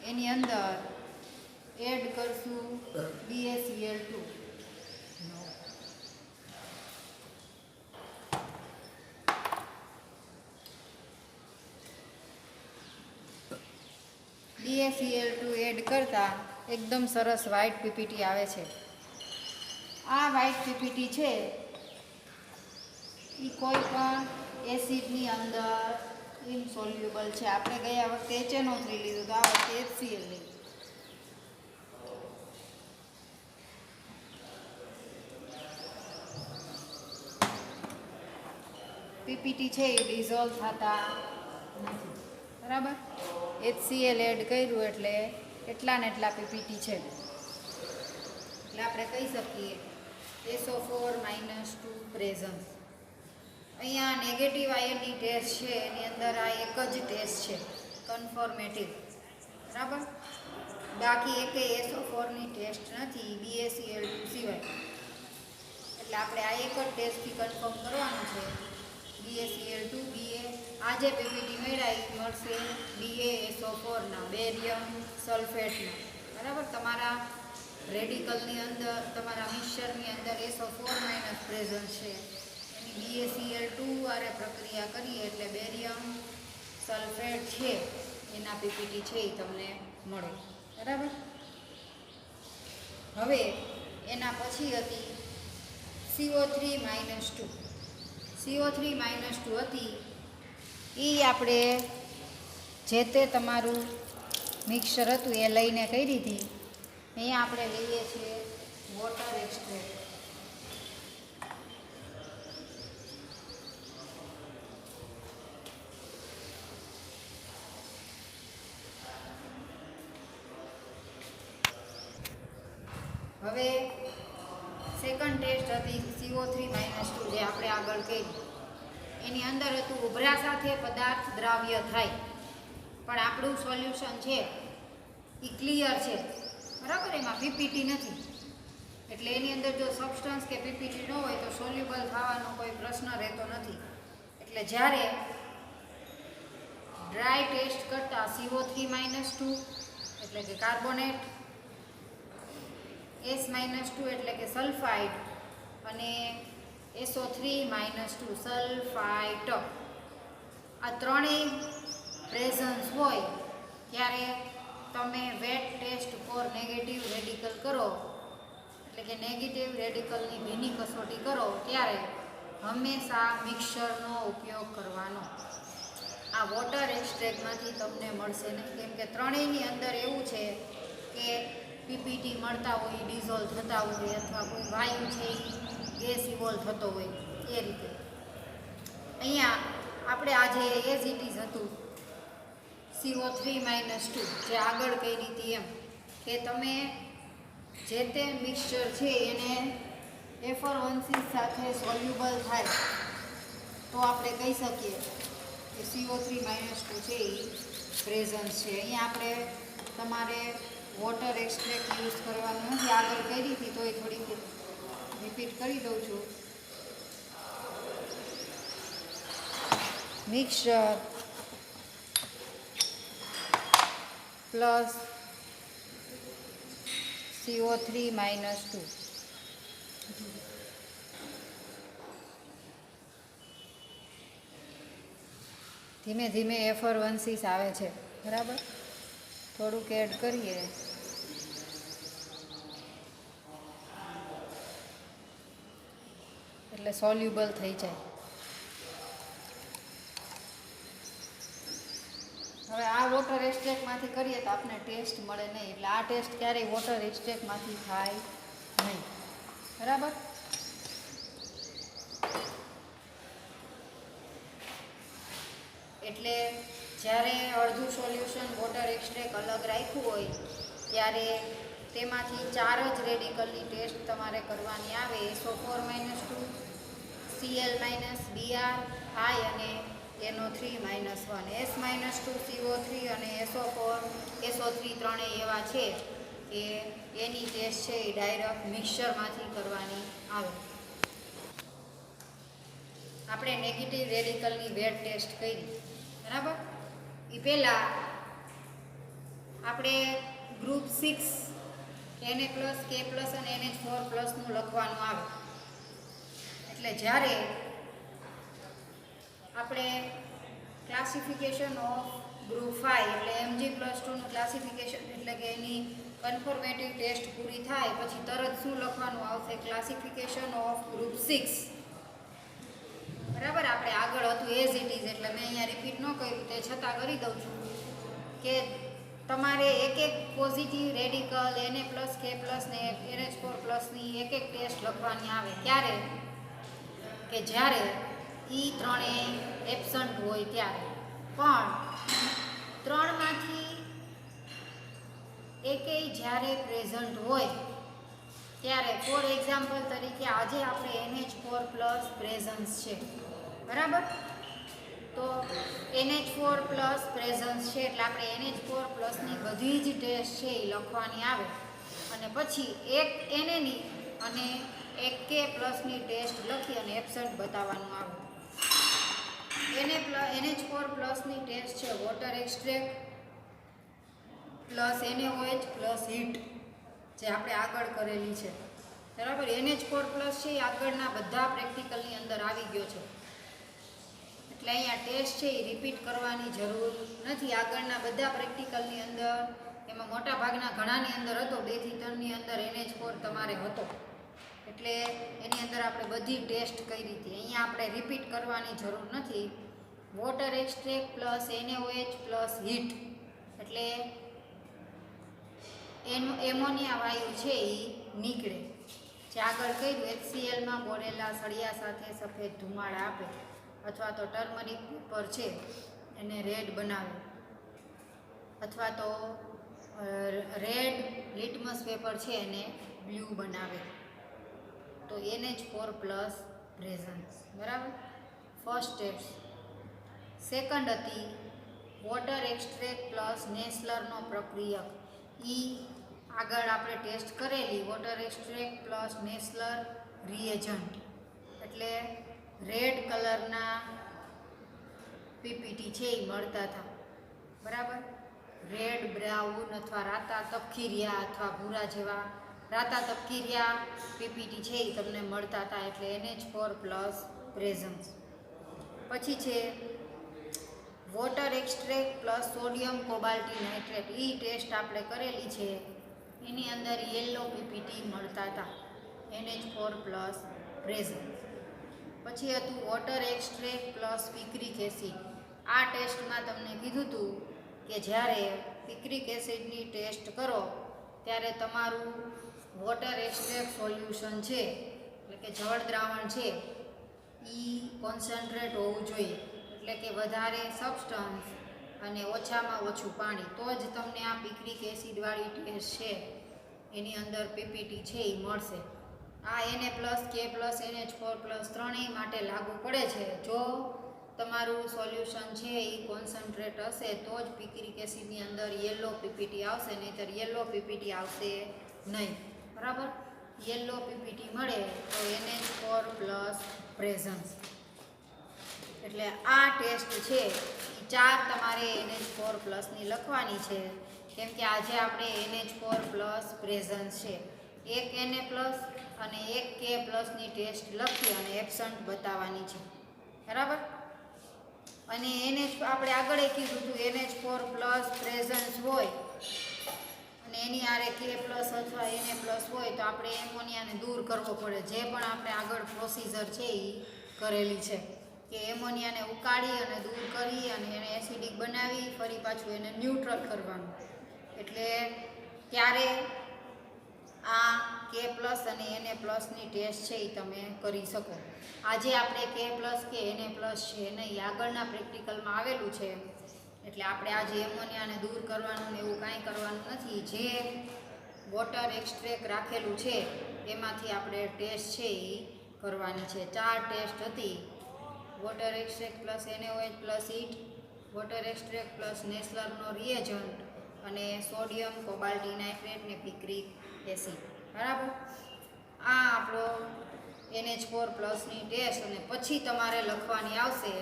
એની અંદર એડ કરશું BaCl2. BaCl2 એડ કરતા એકદમ સરસ વ્હાઇટ પીપીટી આવે છે. આ વ્હાઇટ પીપીટી છે એ કોઈ પણ એસિડની અંદર ઇનસોલ્યુબલ છે. આપણે ગયા વખતે HNO3 લીધું તો આ વખતે HCl લીધું. પીપીટી છે એ ડિઝોલ્વ થતા નથી, બરાબર. HCl એડ કર્યું એટલે એટલા ને એટલા પીપીટી છે. એટલે આપણે કહી શકીએ SO4 - 2 પ્રેઝન્સ. અહીંયા નેગેટિવ આયનની ટેસ્ટ છે એની અંદર આ એક જ ટેસ્ટ છે, કન્ફર્મેટિવ, બરાબર. બાકી એકેય SO4ની ટેસ્ટ નથી BaCl2 સિવાય. એટલે આપણે આ એક જ ટેસ્ટથી કન્ફર્મ કરવાનું છે. BaCl2 આ જે પીપીટી મળ્યા એ મળશે BaSO4ના, બેરિયમ સલ્ફેટના, બરાબર. તમારા રેડિકલની અંદર, તમારા મિક્સચરની અંદર SO4- પ્રેઝન્ટ છે. એની BaCl2 આરે પ્રક્રિયા કરીએ એટલે બેરિયમ સલ્ફેટ છે એના પીપીટી છે એ તમને મળે, બરાબર. હવે એના પછી હતી CO3 - 2. CO3 - 2 હતી એ આપણે જે તે તમારું મિક્સર હતું એ લઈને કરી હતી. અહીંયા આપણે લઈએ છીએ વોટર એક્સ્ટ્રેક્ટ. હવે સેકન્ડ ટેસ્ટ હતી CO3 - 2 જે આપણે આગળ કરી. એની અંદર હતું ઉભરા સાથે પદાર્થ દ્રાવ્ય થાય, પણ આપણું સોલ્યુશન છે એ ક્લિયર છે, બરાબર. એમાં પીપીટી નથી. એટલે એની અંદર જો સબસ્ટન્સ કે પીપીટી ન હોય તો સોલ્યુબલ થવાનો કોઈ પ્રશ્ન રહેતો નથી. એટલે જ્યારે ડ્રાય ટેસ્ટ કરતાં CO3 - 2 એટલે કે કાર્બોનેટ, S- 2 એટલે કે સલ્ફાઇડ અને SO3 - 2 સલ્ફાઇટ, આ ત્રણેય પ્રેઝન્સ હોય ત્યારે તમે wet test for negative radical કરો, એટલે કે નેગેટિવ રેડિકલની ભીની કસોટી કરો ત્યારે હંમેશા મિક્સરનો ઉપયોગ કરવાનો. આ વોટર એક્સ્ટ્રેક્ટમાંથી તમને મળશે નહીં, કેમ કે ત્રણેયની અંદર એવું છે કે પીપીટી મળતા હોય, ડિઝોલ્વ થતા હોય, અથવા કોઈ વાયુ છે એ ગેસ ઇવોલ્વ થતો હોય એ રીતે. અહીંયા આપણે આજે એઝ ઇટ ઇઝ હતું CO3 - 2 જે આગળ કઈ રીતે એમ કે તમે જે તે મિક્સચર છે એને એફરવન્સીસ સાથે સોલ્યુબલ થાય તો આપણે કહી શકીએ કે CO3 - 2 છે એ પ્રેઝન્ટ છે. અહીંયા આપણે તમારે વોટર એક્સ્ટ્રેક્ટ યુઝ કરવાનું નથી, આગળ કરી હતી તો એ થોડીક રિપીટ કરી દઉં છું. Mixer plus CO3 - 2. ધીમે ધીમે એફરવન્સીસ આવે છે, બરાબર. થોડુંક એડ કરીએ એટલે સોલ્યુબલ થઈ જાય. હવે આ વોટર એક્સ્ટ્રેક્ટમાંથી કરીએ તો આપણે ટેસ્ટ મળે નહીં, એટલે આ ટેસ્ટ ક્યારેય વોટર એક્સ્ટ્રેક્ટમાંથી થાય નહીં, બરાબર. એટલે જ્યારે અડધું સોલ્યુશન વોટર એક્સ્ટ્રેક્ટ અલગ રાખ્યું હોય ત્યારે તેમાંથી 4 જ રેડિકલની ટેસ્ટ તમારે કરવાની આવે. SO4 - 2, Cl - Br, I અને NO3 - 1. S - 2, CO3 અને SO3 ત્રણેય એવા છે કે એની ટેસ્ટ છે એ ડાયરેક્ટ મિક્સચરમાંથી કરવાની આવે. આપણે નેગેટિવ રેડિકલની વેટ ટેસ્ટ કરી, બરાબર. એ પહેલાં આપણે ગ્રુપ 6 Na+, K+ અને NH4+ નું લખવાનું આવે. એટલે જ્યારે આપણે ક્લાસિફિકેશન ઓફ ગ્રુપ 5 એટલે Mg+2 નું ક્લાસિફિકેશન એટલે કે એની કન્ફર્મેટિવ ટેસ્ટ પૂરી થાય પછી તરત શું લખવાનું આવશે? Classification of group 6. બરાબર. આપણે આગળ હતું એઝ ઇટ ઇઝ, એટલે મેં અહીંયા રિપીટ ન કર્યું, તે છતાં કરી દઉં છું કે તમારે એક એક પોઝિટિવ રેડિકલ Na+K+ ને NH4+ એક એક ટેસ્ટ લખવાની આવે. ક્યારે? કે જ્યારે ત્રણેય એબસન્ટ હોય ત્યારે. પણ ત્રણમાંથી એકેય જ્યારે પ્રેઝન્ટ હોય ત્યારે, ફોર એક્ઝામ્પલ તરીકે આજે આપણે NH4+ પ્રેઝન્સ છે, બરાબર. તો NH4+ પ્રેઝન્સ છે એટલે આપણે NH4+ની બધી જ ટેસ્ટ છે એ લખવાની આવે. અને પછી એક Na અને એક K+ની ટેસ્ટ લખી અને એબસન્ટ બતાવવાનું આવે. NH4+ની ટેસ્ટ છે water extract plus NaOH plus heat, જે આપણે આગળ કરેલી છે, બરાબર. NH4+ છે એ આગળના બધા પ્રેક્ટિકલની અંદર આવી ગયો છે, એટલે અહીંયા ટેસ્ટ છે એ રિપીટ કરવાની જરૂર નથી. આગળના બધા પ્રેક્ટિકલની અંદર, એમાં મોટા ભાગના ઘણાની અંદર હતો, 2 થી 3ની અંદર NH4 તમારે હતો, એટલે એની અંદર આપણે બધી ટેસ્ટ કરી હતી. અહીંયા આપણે રિપીટ કરવાની જરૂર નથી. Water extract plus NaOH plus heat એટલે એમોનિયા વાયુ છે એ નીકળે. જે આગળ કહ્યું, HClમાં બોરેલા સળિયા સાથે સફેદ ધુમાડા આપે, અથવા તો ટર્મરિક પેપર છે એને રેડ બનાવે, અથવા તો રેડ લિટમસ પેપર છે એને બ્લુ બનાવે. તો NH4+ પ્રેઝન્સ, બરાબર. First test. સેકન્ડ હતી વોટર એક્સ્ટ્રેક્ટ પ્લસ નેસ્લરનો પ્રક્રિયક. આગળ આપણે ટેસ્ટ કરેલી water extract plus Nessler reagent, એટલે રેડ કલરના પીપીટી છે એ મળતા હતા, બરાબર. રેડ, બ્રાઉન અથવા રાતા તપકીરિયા અથવા ભૂરા જેવા રાતા તપકીરિયા પીપીટી છે એ તમને મળતા હતા, એટલે NH4+ પ્રેઝન્સ. પછી છે water extract plus sodium cobalti nitrate. Test આપણે કરેલી છે, એની અંદર યલો પીપીટી મળતા હતા, NH4+ પ્રેઝન્સ. પછી હતું water extract plus picric acid. આ ટેસ્ટમાં તમને કીધું હતું કે જ્યારે પિક્રિક એસિડની ટેસ્ટ કરો ત્યારે તમારું વોટર એક્સ્ટ્રેક્ટ સોલ્યુશન છે, એટલે કે જળ દ્રાવણ છે એ કોન્સન્ટ્રેટ હોવું જોઈએ, એટલે કે વધારે સબસ્ટન્સ અને ઓછામાં ઓછું પાણી, તો જ તમને આ પિક્રિક એસિડવાળી ટેસ્ટ છે એની અંદર પીપીટી છે એ મળશે. આ Na+K+, NH4+ ત્રણેય માટે લાગુ પડે છે. જો તમારું સોલ્યુશન છે એ કોન્સન્ટ્રેટ હશે તો જ પિક્રિક એસિડની અંદર યલો પીપીટી આવશે, નહીંતર યલો પીપીટી આવશે નહીં, બરાબર. યલો પીપીટી મળે તો NH4+ પ્રેઝન્સ. એટલે આ ટેસ્ટ છે એ 4 તમારે NH4+ની લખવાની છે, કેમ કે આજે આપણે NH4+ પ્રેઝન્સ છે. એક Na+ અને એક K+ની ટેસ્ટ લખી અને એબસન્ટ બતાવવાની છે, બરાબર. અને આપણે આગળ કીધું હતું NH4+ પ્રેઝન્સ હોય અને એની આરે K+ અથવા Na+ હોય તો આપણે એમોનિયાને દૂર કરવો પડે. જે પણ આપણે આગળ પ્રોસીજર છે એ કરેલી છે કે એમોનિયાને ઉકાળી અને દૂર કરી અને એને એસિડિક બનાવી ફરી પાછું એને ન્યુટ્રલ કરવાનું, એટલે ત્યારે આ K+ અને Na+ની ટેસ્ટ છે એ તમે કરી શકો. આજે આપણે K+ કે Na+ છે નહીં, આગળના પ્રેક્ટિકલમાં આવેલું છે, એટલે આપણે આજે એમોનિયાને દૂર કરવાનું ને એવું કાંઈ કરવાનું નથી. જે વોટર એક્સ્ટ્રેક્ટ રાખેલું છે એમાંથી આપણે ટેસ્ટ છે એ કરવાની છે. 4 ટેસ્ટ હતી: water extract plus NaOH plus heat, water extract plus નેસ્લરનો રિએજન્ટ અને સોડિયમ કોબાલ્ટી નાઇટ્રેટ ને પિક્રિક એસિડ, બરાબર. આ આપણો NH4+ની ટેસ્ટ. અને પછી તમારે લખવાની આવશે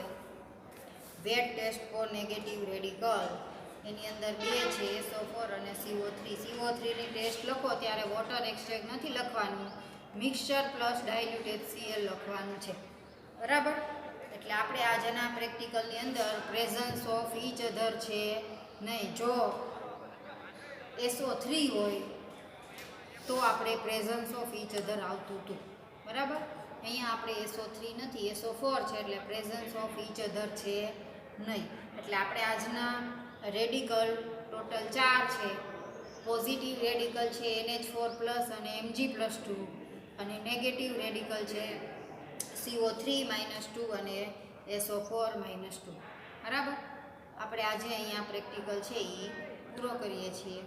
wet test for negative radical. એની અંદર 2 છે, SO4 અને CO3. CO3ની ટેસ્ટ લખો ત્યારે વોટર એક્સ્ટ્રેક્ટ નથી લખવાનું, મિક્સચર પ્લસ ડાયલ્યુટ HCl લખવાનું છે, બરાબર. એટલે આપણે આજના પ્રેક્ટિકલની અંદર પ્રેઝન્સ ઓફ ઈચ અધર છે નહીં. જો SO3 હોય તો આપણે પ્રેઝન્સ ઓફ ઈચ અધર આવતું હતું, બરાબર. અહીંયા આપણે SO3 નથી, SO4 છે એટલે પ્રેઝન્સ ઓફ ઈચ અધર છે નહીં. એટલે આપણે આજના રેડિકલ ટોટલ 4 છે. પોઝિટિવ રેડિકલ છે NH4+ અને Mg+2 અને નેગેટિવ રેડિકલ છે CO3-2 અને SO4-2. બરાબર. આપણે આજે અહીંયા પ્રેક્ટિકલ છે એ પૂરો કરીએ છીએ.